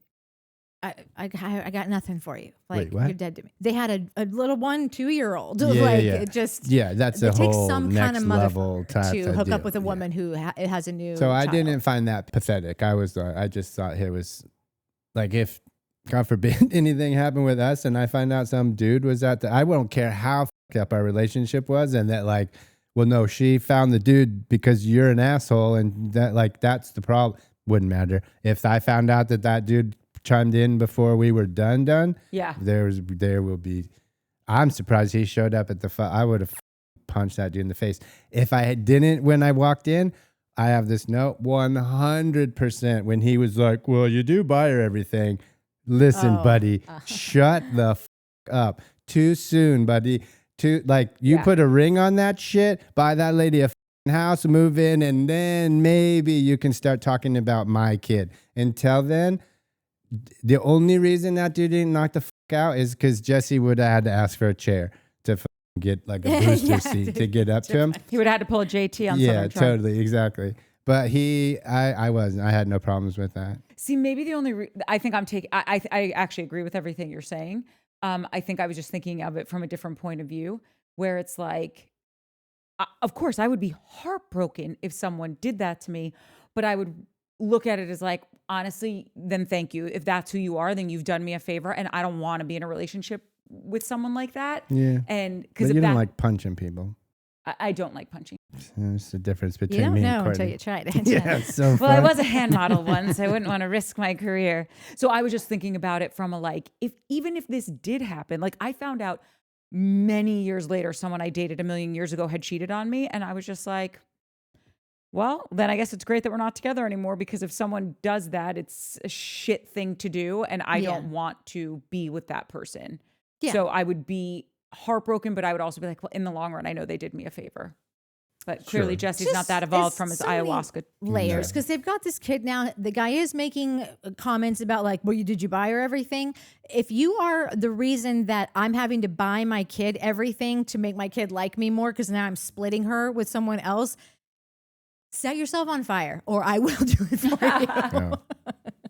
I got nothing for you. Like, wait, what? You're dead to me. They had a little 2-year-old. Yeah, It just that's it a takes whole some next kind of level type to hook deal. up with a woman who has a new. So I child. didn't find that pathetic. I just thought it was like, if God forbid anything happened with us and I find out some dude was I won't care how fucked up our relationship was, and that like, well, no, she found the dude because you're an asshole, and that like that's the problem. Wouldn't matter if I found out that dude chimed in before we were done. Yeah, there will be. I'm surprised he showed up at the. I would have punched that dude in the face if I didn't when I walked in. I have this note 100% when he was like, well, you do buy her everything. Listen, buddy, shut the f up. Too soon, buddy. You put a ring on that shit, buy that lady a house, move in, and then maybe you can start talking about my kid. Until then, the only reason that dude didn't knock the f out is because Jesse would have had to ask for a chair to get like a booster seat to get up to him. He would have had to pull a JT on Yeah, Southern Charm. totally, exactly. But I wasn't. I had no problems with that. See, maybe the only I think I'm taking. I actually agree with everything you're saying. I think I was just thinking of it from a different point of view, where it's like, of course, I would be heartbroken if someone did that to me, but I would look at it as like, honestly, then thank you. If that's who you are, then you've done me a favor, and I don't want to be in a relationship with someone like that. Yeah. And But because you don't like punching people. I don't like punching. There's the difference between You don't me know and until Courtney. you try it. Yeah, it's so Well, I fun. was a hand model once. I wouldn't want to risk my career. So I was just thinking about it from a like, even if this did happen, like I found out many years later, someone I dated a million years ago had cheated on me. And I was just like, well, then I guess it's great that we're not together anymore, because if someone does that, it's a shit thing to do. And I don't want to be with that person. Yeah. So I would be heartbroken, but I would also be like, well, in the long run, I know they did me a favor. But clearly Sure. Jesse's Just not that evolved is from his so many ayahuasca. layers, because they've got this kid now. The guy is making comments about like, well, did you buy her everything? If you are the reason that I'm having to buy my kid everything to make my kid like me more, because now I'm splitting her with someone else, set yourself on fire, or I will do it for you. Oh,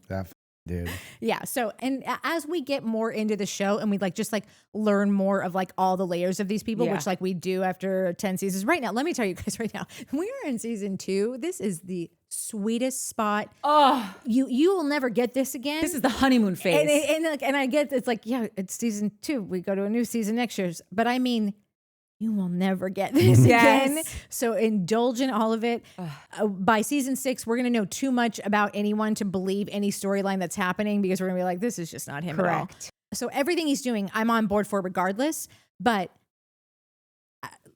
that dude. Yeah. So, and as we get more into the show and we just learn more of like all the layers of these people, Yeah. which like we do after 10 seasons. Right now, let me tell you guys right now, we are in season 2. This is the sweetest spot. Oh, You will never get this again. this is the honeymoon phase. And I get it's like, yeah, it's season 2. We go to a new season next year. But I mean, you will never get this again. So indulge in all of it. By season 6, we're going to know too much about anyone to believe any storyline that's happening, because we're going to be like, this is just not him at all. Correct. So everything he's doing, I'm on board for regardless. But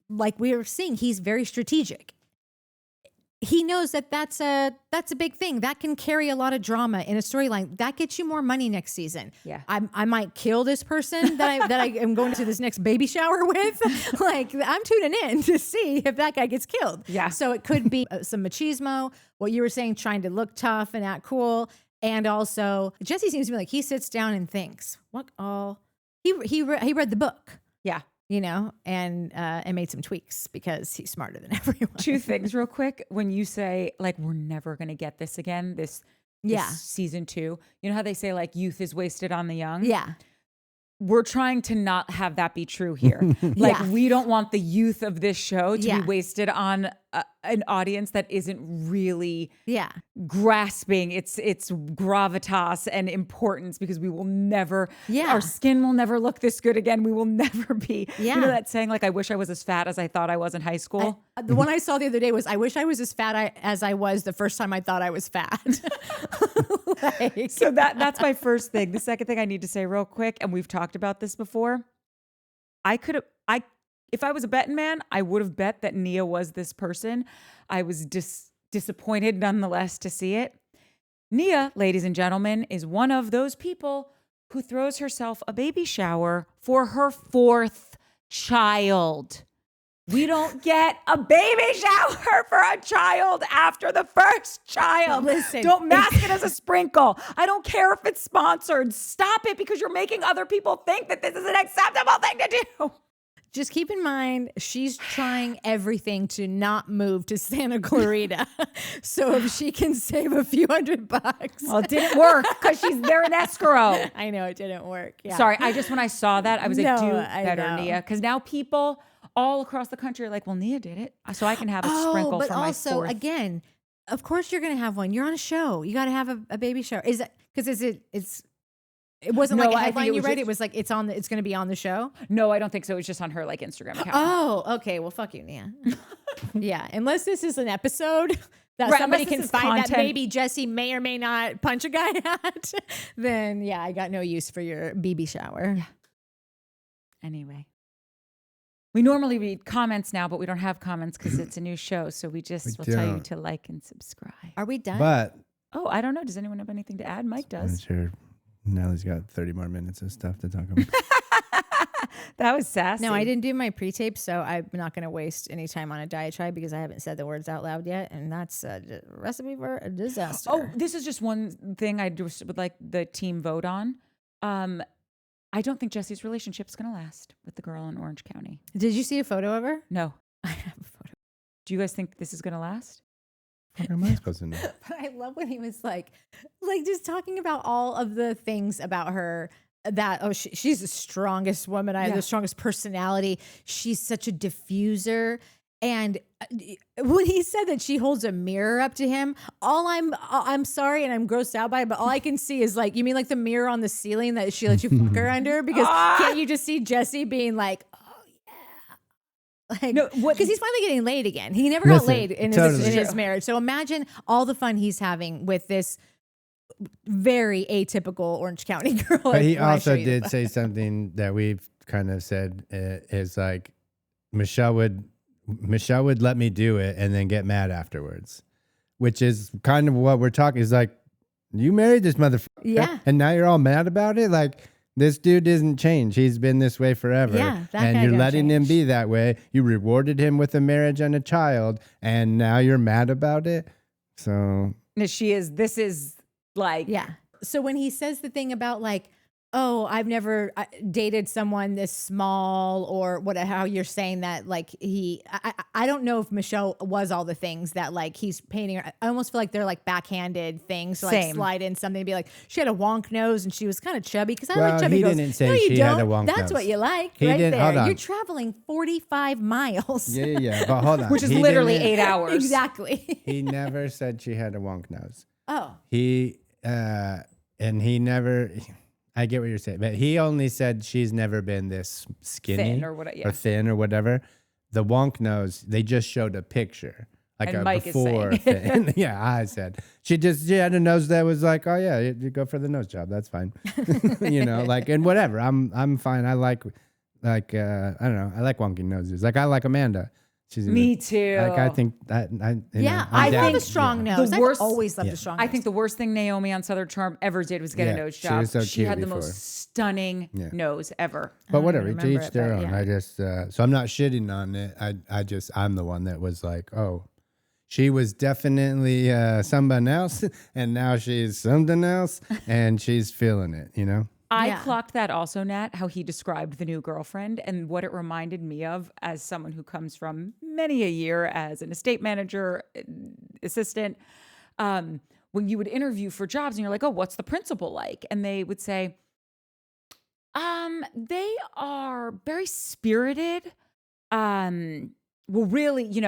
like we were seeing, he's very strategic. He knows that that's a big thing that can carry a lot of drama in a storyline that gets you more money next season. Yeah. I might kill this person that I am going to this next baby shower with. Like, I'm tuning in to see if that guy gets killed. Yeah. So it could be some machismo, what you were saying, trying to look tough and act cool. And also Jesse seems to be like, he sits down and thinks, what all he read the book. Yeah. You know, and made some tweaks because he's smarter than everyone. 2 things real quick. When you say like, we're never going to get this again, this season 2, you know how they say like youth is wasted on the young? Yeah. We're trying to not have that be true here. Like we don't want the youth of this show to be wasted on an audience that isn't really grasping its gravitas and importance, because we will never, our skin will never look this good again. We will never be, you know that saying, like, I wish I was as fat as I thought I was in high school. The one I saw the other day was, I wish I was as fat as I was the first time I thought I was fat. So that's my first thing. The second thing I need to say real quick, and we've talked about this before, if I was a betting man, I would have bet that Nia was this person. I was disappointed nonetheless to see it. Nia, ladies and gentlemen, is one of those people who throws herself a baby shower for her 4th child. We don't get a baby shower for a child after the first child. Listen. Don't mask it as a sprinkle. I don't care if it's sponsored. Stop it, because you're making other people think that this is an acceptable thing to do. Just keep in mind, she's trying everything to not move to Santa Clarita. So if she can save a few $100. Well, it didn't work because they're in escrow. I know it didn't work. Yeah. Sorry, when I saw that, I was like, do I better, know. Nia. Because now people all across the country are like, well, Nia did it, so I can have a sprinkle but for my also, 4th. again, of course you're going to have one. You're on a show. You got to have a baby shower. Is it because it wasn't like a I think headline it you was read. just- It was like it's going to be on the show. No, I don't think so. It was just on her like Instagram account. Oh, okay. Well, fuck you, Nia. Yeah, unless this is an episode that Right, somebody unless can this is find that content. maybe Jesse may or may not punch a guy at, then yeah, I got no use for your BB shower. Yeah. Anyway, we normally read comments now, but we don't have comments because it's a new show. So we just will tell you don't. to like and subscribe. Are we done? But Oh, I don't know. Does anyone have anything to add? Mike I'm does. sure Nelly's got 30 more minutes of stuff to talk about. That was sassy. No, I didn't do my pre-tape, so I'm not going to waste any time on a diatribe because I haven't said the words out loud yet, and that's a recipe for a disaster. Oh, this is just one thing I just would like the team vote on. I don't think Jesse's relationship is going to last with the girl in Orange County. Did you see a photo of her? No. I have a photo. Do you guys think this is going to last? What am I supposed to know? But I love when he was like just talking about all of the things about her she's the strongest woman. I have the strongest personality. She's such a diffuser. And when he said that she holds a mirror up to him, I'm sorry and I'm grossed out by it, but all I can see is like, you mean like the mirror on the ceiling that she let you fuck her under? Because can't you just see Jesse being like, oh yeah. Like, no, because he's finally getting laid again. He never got laid in his marriage. So imagine all the fun he's having with this very atypical Orange County girl. But he also did say something that we've kind of said is like, Michelle would let me do it and then get mad afterwards, which is kind of what we're talking. Is like, you married this motherfucker, and now you're all mad about it. Like, this dude doesn't change. He's been this way forever, and you're letting him be that way. You rewarded him with a marriage and a child, and now you're mad about it. So this is like, So when he says the thing about like, oh, I've never dated someone this small, or how you're saying that, like I don't know if Michelle was all the things that like he's painting her. I almost feel like they're like backhanded things. So like slide in something and be like, she had a wonk nose and she was kind of chubby because I like chubby he girls. Didn't say no, you she don't. Had a wonk That's nose. what you like He right didn't, there. hold on. You're traveling 45 miles. Yeah. But hold on. Which is literally 8 hours. Exactly. He never said she had a wonk nose. Oh. And he never... I get what you're saying, but he only said she's never been this skinny or thin or whatever. The wonk nose, they just showed a picture, like and a Mike before thing. Yeah, I said she had a nose that was like, oh yeah, you go for the nose job, that's fine. Like, and whatever. I'm fine. I like I don't know. I like wonky noses. Like I like Amanda. Me too. Like I think that I love a strong nose. I've always loved a strong nose. I think the worst thing Naomi on Southern Charm ever did was get a nose job. She was so she had the before. most stunning nose ever. But whatever, to each their own. I just so I'm not shitting on it. I'm the one that was like, oh, she was definitely someone else, and now she's something else, and she's feeling it. I clocked that also, Nat, how he described the new girlfriend and what it reminded me of as someone who comes from many a year as an estate manager, assistant. When you would interview for jobs and you're like, oh, what's the principal like? And they would say, they are very spirited. Really,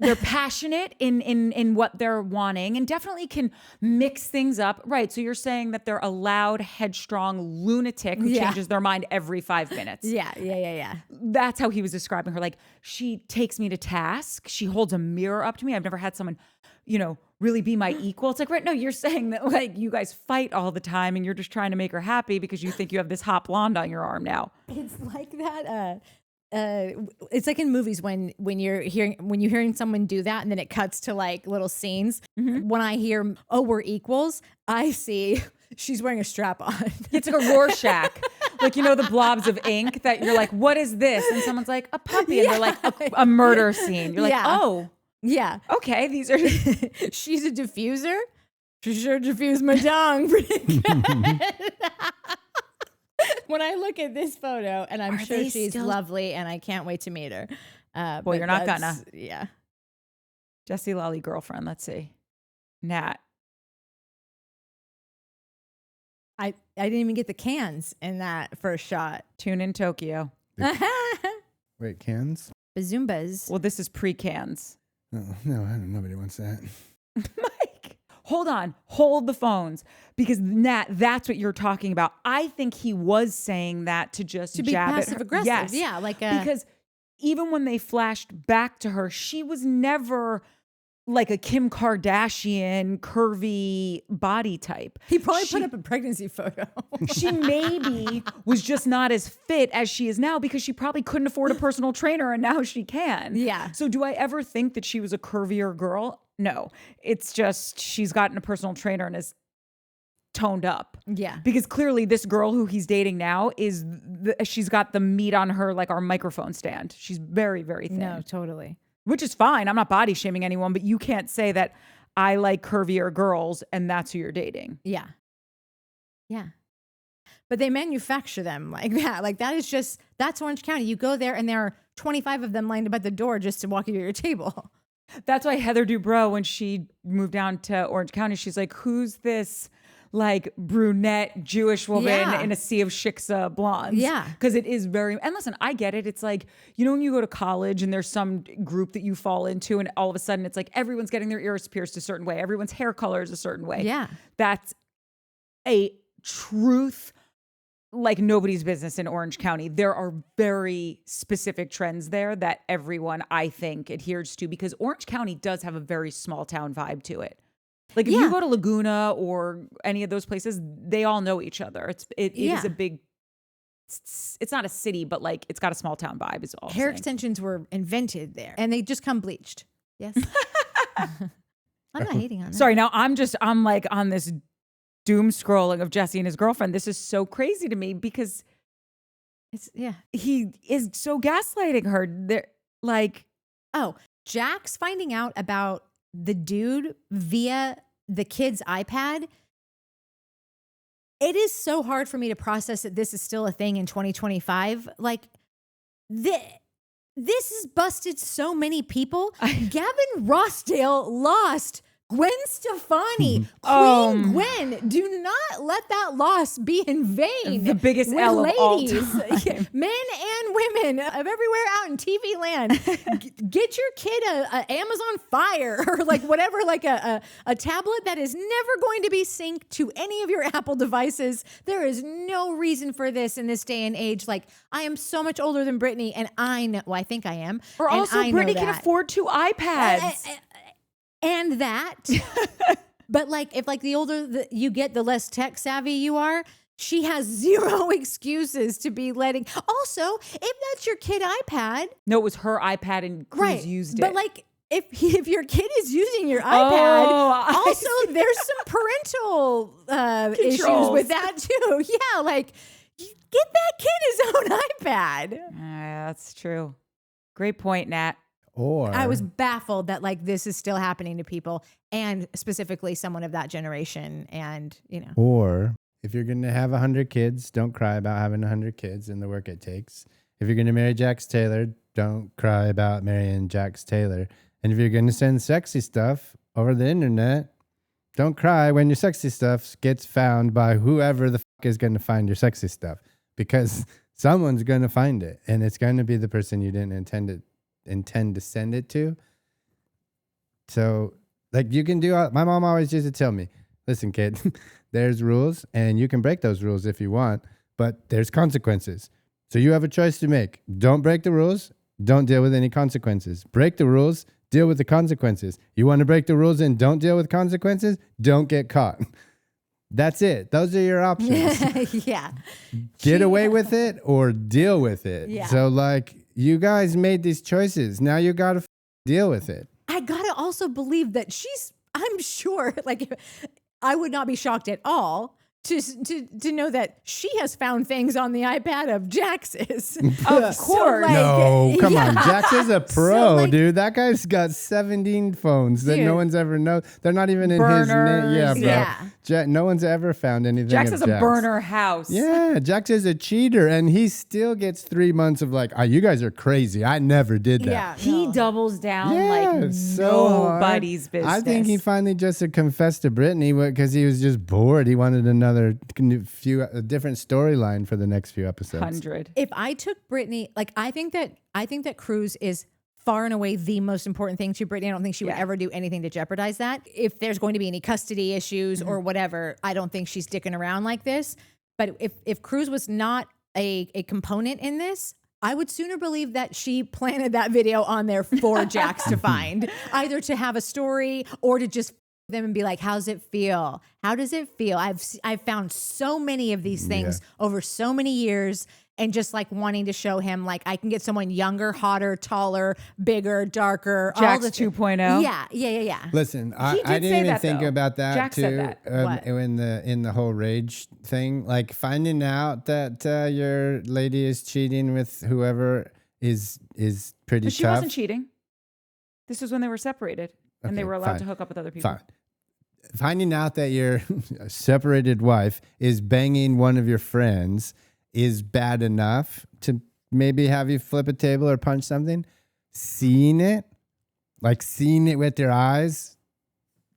they're passionate in what they're wanting and definitely can mix things up. Right. So you're saying that they're a loud, headstrong lunatic who changes their mind every 5 minutes. Yeah. That's how he was describing her. Like, she takes me to task. She holds a mirror up to me. I've never had someone, really be my equal. It's like, right, no, you're saying that like you guys fight all the time and you're just trying to make her happy because you think you have this hot blonde on your arm now. It's like that. It's like in movies when you're hearing someone do that and then it cuts to like little scenes. Mm-hmm. When I hear, oh, we're equals, I see she's wearing a strap on. It's like a Rorschach, like, the blobs of ink that you're like, what is this? And someone's like, a puppy. And they're like, a murder scene. You're like, oh, yeah. Okay. These are, she's a diffuser. She sure diffused my tongue pretty good. When I look at this photo, and I'm sure she's lovely, and I can't wait to meet her. Well, you're not gonna. Yeah. Jesse Lally girlfriend. Let's see. Nat. I didn't even get the cans in that first shot. Tune in Tokyo. Wait, cans? Bazoombas. Well, this is pre-cans. Oh, no, nobody wants that. Mike, hold on. Hold the phones. Because Nat, that's what you're talking about. I think he was saying that to just be jab passive at her. aggressive. Yes. Yeah, like because even when they flashed back to her, she was never like a Kim Kardashian curvy body type. He probably put up a pregnancy photo. She maybe was just not as fit as she is now because she probably couldn't afford a personal trainer and now she can. Yeah. So do I ever think that she was a curvier girl? No. It's just she's gotten a personal trainer and is toned up. Yeah. Because clearly this girl who he's dating now she's got the meat on her like our microphone stand. She's very, very thin. No, totally. Which is fine. I'm not body shaming anyone, but you can't say that I like curvier girls and that's who you're dating. Yeah. Yeah. But they manufacture them like that. Like that's Orange County. You go there and there are 25 of them lined up at the door just to walk you to your table. That's why Heather Dubrow, when she moved down to Orange County, she's like, who's this like brunette Jewish woman Yeah. in a sea of shiksa blondes. Yeah. Because it is very, and listen, I get it. It's like, you know, when you go to college and there's some group that you fall into and all of a sudden it's like everyone's getting their ears pierced a certain way. Everyone's hair color is a certain way. Yeah. That's a truth like nobody's business in Orange County. There are very specific trends there that everyone, I think, adheres to because Orange County does have a very small town vibe to it. Like if you go to Laguna or any of those places, they all know each other. It is a big, it's not a city, but like it's got a small town vibe is all. Hair extensions were invented there and they just come bleached. Yes. I'm not hating on that. Sorry, now I'm like on this doom scrolling of Jesse and his girlfriend. This is so crazy to me because he is so gaslighting her. They're like, Jax finding out about the dude via the kid's iPad. It is so hard for me to process that this is still a thing in 2025. Like this has busted so many people. Gavin Rossdale lost Gwen Stefani, Queen Gwen. Do not let that loss be in vain. The biggest with L of all ladies, time. men and women of everywhere out in TV land. Get your kid a Amazon Fire or like whatever, like a tablet that is never going to be synced to any of your Apple devices. There is no reason for this in this day and age. Like I am so much older than Brittany, and I know. Well, I think I am. Or also, Brittany can afford 2 iPads. And that, but like, if like the older you get, the less tech savvy you are, she has zero excuses to be letting. Also, if that's your kid iPad. No, it was her iPad and Cruz used it. But like, if your kid is using your iPad, also there's some parental issues with that too. Yeah, like get that kid his own iPad. That's true. Great point, Nat. Or I was baffled that like this is still happening to people and specifically someone of that generation. And, you know, or if you're going to have 100 kids, don't cry about having 100 kids and the work it takes. If you're going to marry Jax Taylor, don't cry about marrying Jax Taylor. And if you're going to send sexy stuff over the internet, don't cry when your sexy stuff gets found by whoever the fuck is going to find your sexy stuff, because someone's going to find it and it's going to be the person you didn't intend to send it to. So like you can do, my mom always used to tell me, listen kid, there's rules and you can break those rules if you want, but there's consequences. So you have a choice to make. Don't break the rules. Don't deal with any consequences. Break the rules. Deal with the consequences. You want to break the rules and don't deal with consequences? Don't get caught. That's it. Those are your options. Yeah. Get away with it or deal with it. Yeah. So like you guys made these choices. Now you got to deal with it. I got to also believe that I'm sure, like, I would not be shocked at all to know that she has found things on the iPad of Jax's. Of course. like, No, come on. Jax is a pro, like- dude. That guy's got 17 phones that Dude. no one's ever known. They're not even in his name. Burners. Yeah, bro. Yeah. No one's ever found anything Jax of has a burner house. Yeah, Jax is a cheater, and he still gets 3 months of like, you guys are crazy. I never did that. Yeah. He No. doubles down Yeah, like so hard. nobody's business. I think he finally just confessed to Brittany because he was just bored. He wanted a different storyline for the next few episodes. 100. If I took Brittany, like, I think that Cruz is far and away the most important thing to Brittany. I don't think she would ever do anything to jeopardize that. If there's going to be any custody issues or whatever, I don't think she's dicking around like this. But if Cruz was not a component in this, I would sooner believe that she planted that video on there for Jax to find, either to have a story or to just them and be like, how's it feel? How does it feel? I've found so many of these things over so many years, and just like wanting to show him like I can get someone younger, hotter, taller, bigger, darker. Jax all the 2.0. Yeah. Listen, I did didn't say even that, think though. about that Jax too. said that. What? In the whole rage thing, like finding out that your lady is cheating with whoever is pretty But she tough. wasn't cheating. This was when they were separated and they Okay, were allowed fine. to hook up with other people. Fine. Finding out that your separated wife is banging one of your friends is bad enough to maybe have you flip a table or punch something. Seeing it with your eyes,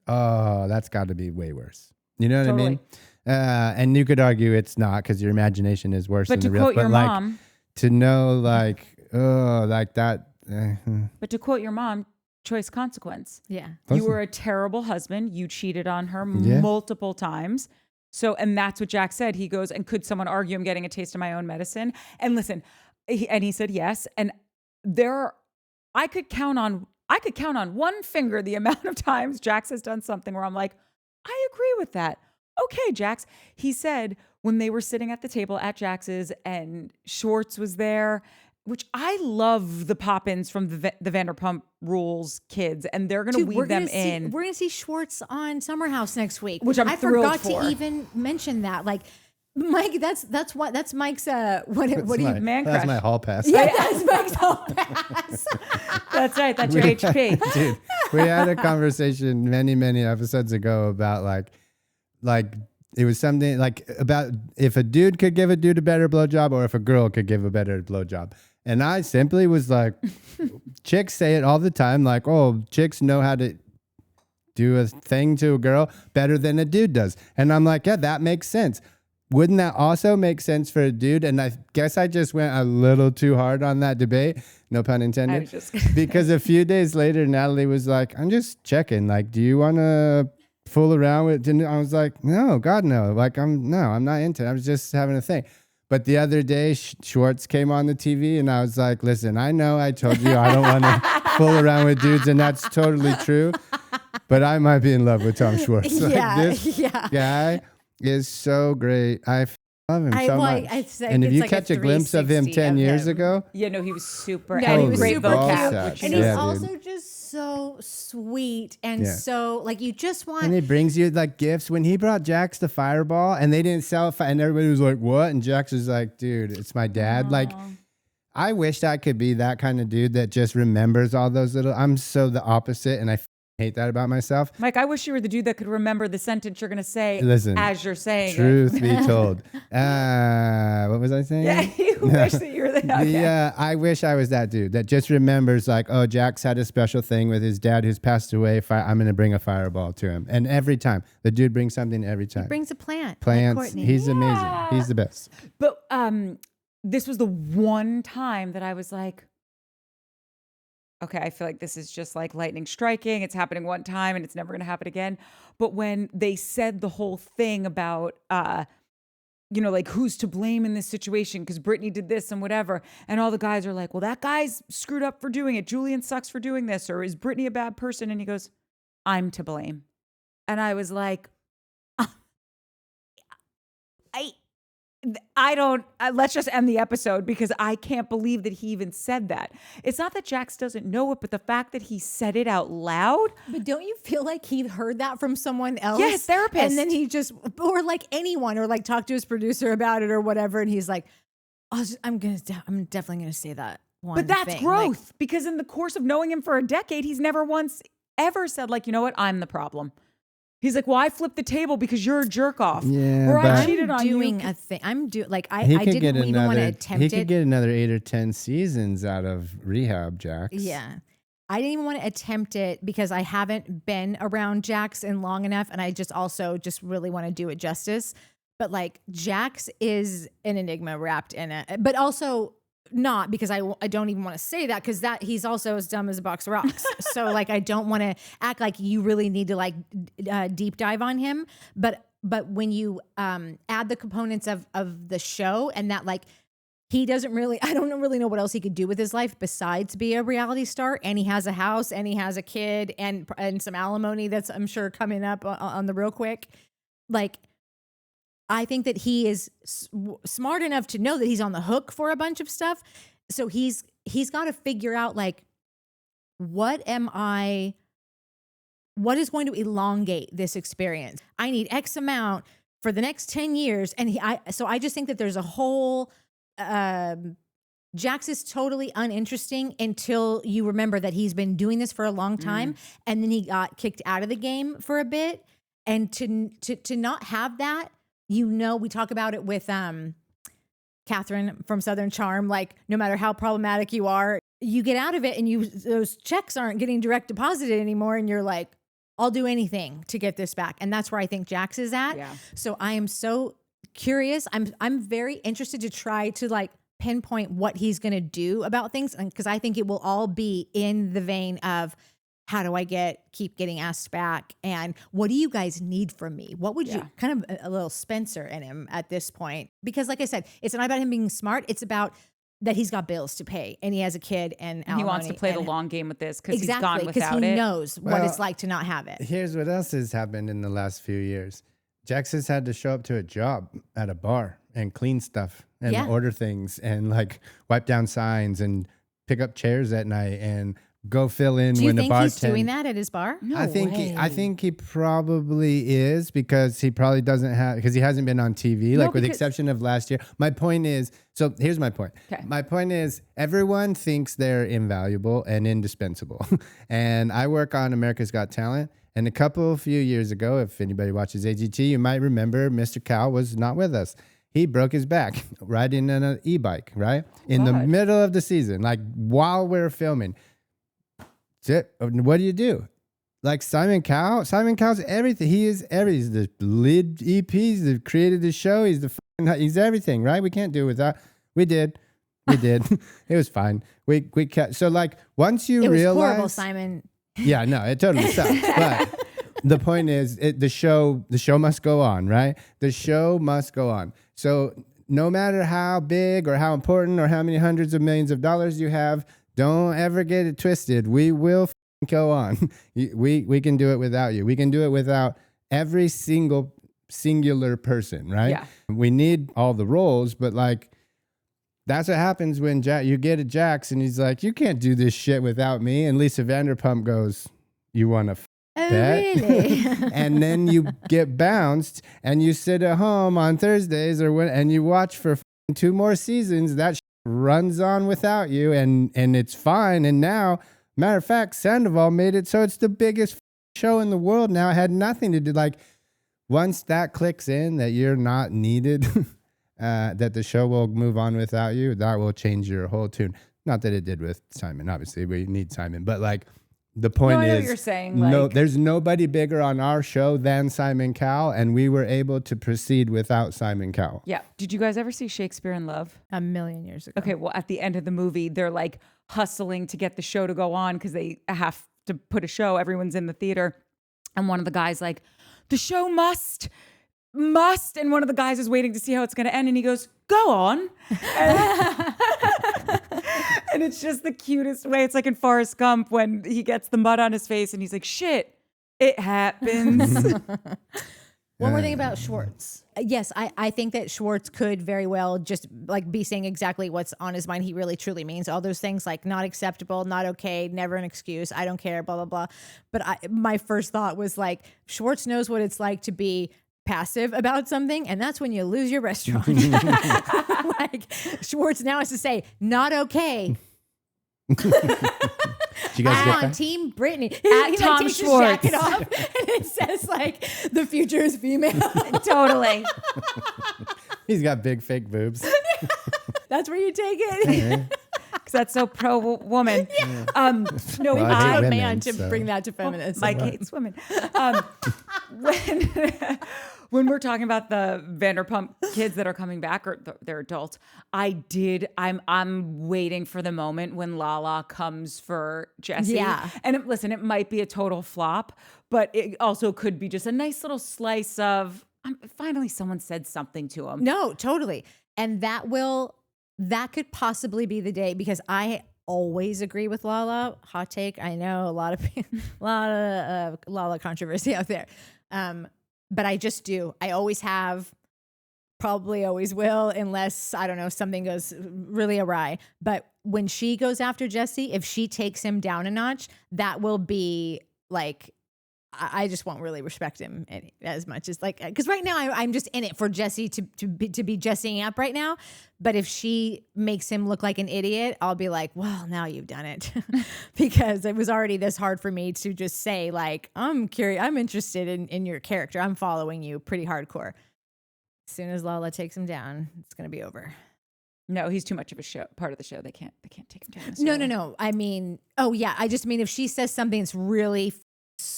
oh, that's got to be way worse. You know what I Totally. mean? And you could argue it's not because your imagination is worse But than to the real. quote your like mom, to know like like that. but to quote your mom, choice consequence. Yeah. You were a terrible husband. You cheated on her Yeah. multiple times. So, and that's what Jack said. He goes, and could someone argue I'm getting a taste of my own medicine? And listen, he said yes. And I could count on one finger the amount of times Jax has done something where I'm like, I agree with that. Okay, Jax. He said when they were sitting at the table at Jax's and Schwartz was there, which I love the pop-ins from the Vanderpump Rules kids, and they're going to weave them in. We're going to see Schwartz on Summer House next week, Which I forgot for. to even mention that. Like, Mike, that's Mike's what do you man That's crush. my hall pass. Yeah, that's Mike's whole pass. That's right. That's your HP. Dude, we had a conversation many episodes ago about like it was something like about if a dude could give a dude a better blowjob or if a girl could give a better blowjob. And I simply was like, chicks say it all the time, like, oh, chicks know how to do a thing to a girl better than a dude does. And I'm like, yeah, that makes sense. Wouldn't that also make sense for a dude? And I guess I just went a little too hard on that debate. No pun intended. I was just Because a few days later, Natalie was like, I'm just checking. Like, do you want to fool around with? And I was like, no, God, no. Like, I'm not into it. I was just having a thing. But the other day, Schwartz came on the TV and I was like, listen, I know I told you I don't want to fool around with dudes. And that's totally true. But I might be in love with Tom Schwartz. Yeah, Like, this yeah. guy is so great. I love him so much. And if you catch a glimpse of him 10 years ago, Yeah, no, he was super. Yeah, and he was great super vocab, cute. which And is- he's Yeah, also dude. just so sweet and Yeah. so like you just want. and he brings you like gifts. When he brought Jax the Fireball and they didn't sell it, and everybody was like, what? And Jax was like, dude, it's my dad. Like, I wish I could be that kind of dude that just remembers all those little. I'm so the opposite, and I hate that about myself. Mike, I wish you were the dude that could remember the sentence you're going to say Listen, as you're saying Truth it. be told. What was I saying? Yeah, you wish that you were the. Okay. I wish I was that dude that just remembers like, oh, Jax had a special thing with his dad who's passed away. I'm going to bring a fireball to him. And every time, the dude brings something every time. He brings a plant. like Plants. Courtney. He's amazing. He's the best. But this was the one time that I was like, okay, I feel like this is just like lightning striking. It's happening one time and it's never going to happen again. But when they said the whole thing about, like who's to blame in this situation because Brittany did this and whatever. And all the guys are like, well, that guy's screwed up for doing it. Julian sucks for doing this. Or is Brittany a bad person? And he goes, I'm to blame. And I was like, I don't, let's just end the episode because I can't believe that he even said that. It's not that Jax doesn't know it, but the fact that he said it out loud. But don't you feel like he heard that from someone else? Yes, therapist. And then he just, or like anyone, or like talk to his producer about it or whatever. And he's like, I'm definitely going to say that one But that's thing. growth Like, because in the course of knowing him for a decade, he's never once ever said like, you know what, I'm the problem. He's like, well, I flipped the table because you're a jerk off. Yeah, or I but- cheated on doing you. a thing. I He could didn't get even want to another. attempt He it. could get another 8 or 10 seasons out of rehab, Jax. Yeah. I didn't even want to attempt it because I haven't been around Jax in long enough. And I just also just really want to do it justice. But like Jax is an enigma wrapped in it, but also not because I don't even want to say that because that he's also as dumb as a box of rocks. So like, I don't want to act like you really need to like deep dive on him. But when you add the components of the show and that like, he doesn't really, I don't really know what else he could do with his life besides be a reality star. And he has a house and he has a kid and some alimony that's I'm sure coming up on the real quick. Like, I think that he is smart enough to know that he's on the hook for a bunch of stuff. So he's got to figure out like, what is going to elongate this experience? I need X amount for the next 10 years. And so I just think that there's a whole, Jax is totally uninteresting until you remember that he's been doing this for a long time. And then he got kicked out of the game for a bit. And to not have that, we talk about it with Catherine from Southern Charm, like no matter how problematic you are, you get out of it and those checks aren't getting direct deposited anymore. And you're like, I'll do anything to get this back. And that's where I think Jax is at. Yeah. So I am so curious. I'm very interested to try to like pinpoint what he's going to do about things. And because I think it will all be in the vein of, how do I keep getting asked back? And what do you guys need from me? What would you, kind of a little Spencer in him at this point? Because like I said, it's not about him being smart. It's about that he's got bills to pay and he has a kid and he wants to play the long game with this because he's gone without because he it. knows what it's like to not have it. Here's what else has happened in the last few years. Jax has had to show up to a job at a bar and clean stuff and order things and like wipe down signs and pick up chairs at night and go fill in Do you when the think bartender. he's doing that at his bar? No I way. think he probably is because he probably doesn't have because he hasn't been on TV like with the exception of last year. My point is, so here's my point. Okay. My point is everyone thinks they're invaluable and indispensable. And I work on America's Got Talent. And a few years ago, if anybody watches AGT, you might remember Mr. Cal was not with us. He broke his back riding on an e-bike, right? In the middle of the season, like while we're filming. What do you do? Like Simon Cowell's everything. He's the lead EP. He's created the show. He's everything, right? We can't do it without. We did. It was fine. We kept, so like once you It was realize, horrible, Simon. yeah, no, it totally sucks. But the point is, the show must go on, right? The show must go on. So no matter how big or how important or how many hundreds of millions of dollars you have, don't ever get it twisted. We will go on. We can do it without you. We can do it without every singular person, right? Yeah. We need all the roles, but like that's what happens when you get a Jax and he's like, you can't do this shit without me. And Lisa Vanderpump goes, you want to bet? Really? And then you get bounced and you sit at home on Thursdays and you watch for 2 more seasons. That runs on without you and it's fine. And now, matter of fact, Sandoval made it so it's the biggest show in the world now. It had nothing to do, like once that clicks in that you're not needed, that the show will move on without you, that will change your whole tune. Not that it did with Simon, obviously we need Simon, but like the point I know is, what you're saying. no, Like, there's nobody bigger on our show than Simon Cowell, and we were able to proceed without Simon Cowell. yeah. Did you guys ever see Shakespeare in Love? A million years ago. Okay, well, at the end of the movie, they're like hustling to get the show to go on because they have to put a show. Everyone's in the theater. And one of the guys like, the show must. And one of the guys is waiting to see how it's going to end. And he goes, go on. And it's just the cutest way. It's like in Forrest Gump when he gets the mud on his face and he's like, shit, it happens. One more thing about Schwartz. Yes, I think that Schwartz could very well just like be saying exactly what's on his mind. He really truly means all those things like not acceptable, not okay, never an excuse, I don't care, blah, blah, blah. But my first thought was like, Schwartz knows what it's like to be passive about something, and that's when you lose your restaurant. Like Schwartz now has to say, not okay. Did you guys get On that? Team Brittany. At Tom takes Schwartz. his jacket off and it says like the future is female. Totally. He's got big fake boobs. That's where you take it. Because that's so pro-woman. No, Well, I hate I'm a women, man to so- bring that to feminism. Mike hates women. When we're talking about the Vanderpump kids that are coming back or they're adults, I'm waiting for the moment when Lala comes for Jesse. Yeah. And listen, it might be a total flop, but it also could be just a nice little slice of finally someone said something to him. No, totally. And that could possibly be the day because I always agree with Lala. Hot take. I know a lot of Lala controversy out there. But I just do. I always have, probably always will, unless, I don't know, something goes really awry. But when she goes after Jesse, if she takes him down a notch, that will be like, I just won't really respect him as much as like, because right now I'm just in it for Jesse to be Jesseing up right now. But if she makes him look like an idiot, I'll be like, well, now you've done it. Because it was already this hard for me to just say like, I'm curious, I'm interested in your character. I'm following you pretty hardcore. As soon as Lala takes him down, it's going to be over. No, he's too much of a part of the show. They can't take him down. No. I mean, oh yeah. I just mean if she says something that's really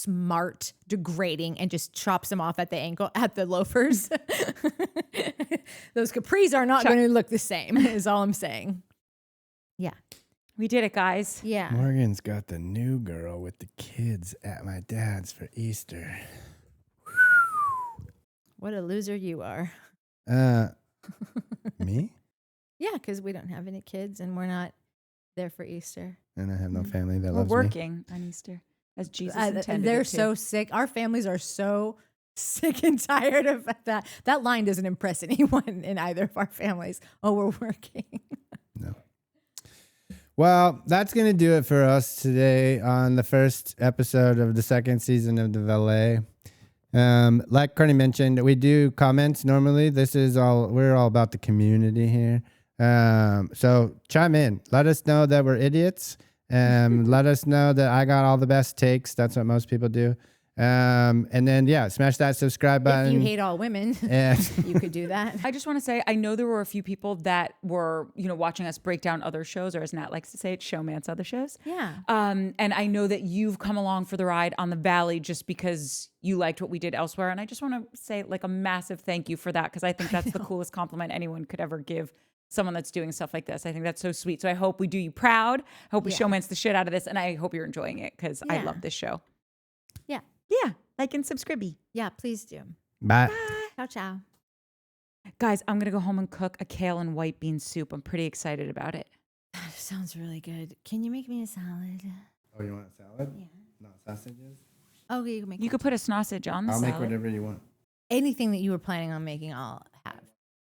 smart, degrading, and just chops them off at the ankle, at the loafers. Those capris are not going to look the same, is all I'm saying. Yeah. We did it, guys. Yeah. Morgan's got the new girl with the kids at my dad's for Easter. What a loser you are. Me? Yeah, because we don't have any kids and we're not there for Easter. And I have no family that We're loves me. working on Easter as Jesus intended. They're it to. so sick. Our families are so sick and tired of that. That line doesn't impress anyone in either of our families. Oh, we're working. No. Well, that's going to do it for us today on the first episode of the second season of The Valet. Like Courtney mentioned, we do comments normally. We're all about the community here. So chime in. Let us know that we're idiots. Let us know that I got all the best takes. That's what most people do. And then, smash that subscribe button. If you hate all women, you could do that. I just want to say, I know there were a few people that were, watching us break down other shows, or as Nat likes to say, it's Showmance other shows. Yeah. And I know that you've come along for the ride on the Valley just because you liked what we did elsewhere. And I just want to say like a massive thank you for that, because I think that's the coolest compliment anyone could ever give someone that's doing stuff like this. I think that's so sweet. So I hope we do you proud. I hope we Showmance the shit out of this. And I hope you're enjoying it, because I love this show. Yeah. Yeah. Like and subscribe. Yeah, please do. Bye. Ciao, ciao. Guys, I'm going to go home and cook a kale and white bean soup. I'm pretty excited about it. That sounds really good. Can you make me a salad? Oh, you want a salad? Yeah. Not sausages? Oh, you can make You could put a sausage on the I'll salad. make whatever you want. anything that you were planning on making.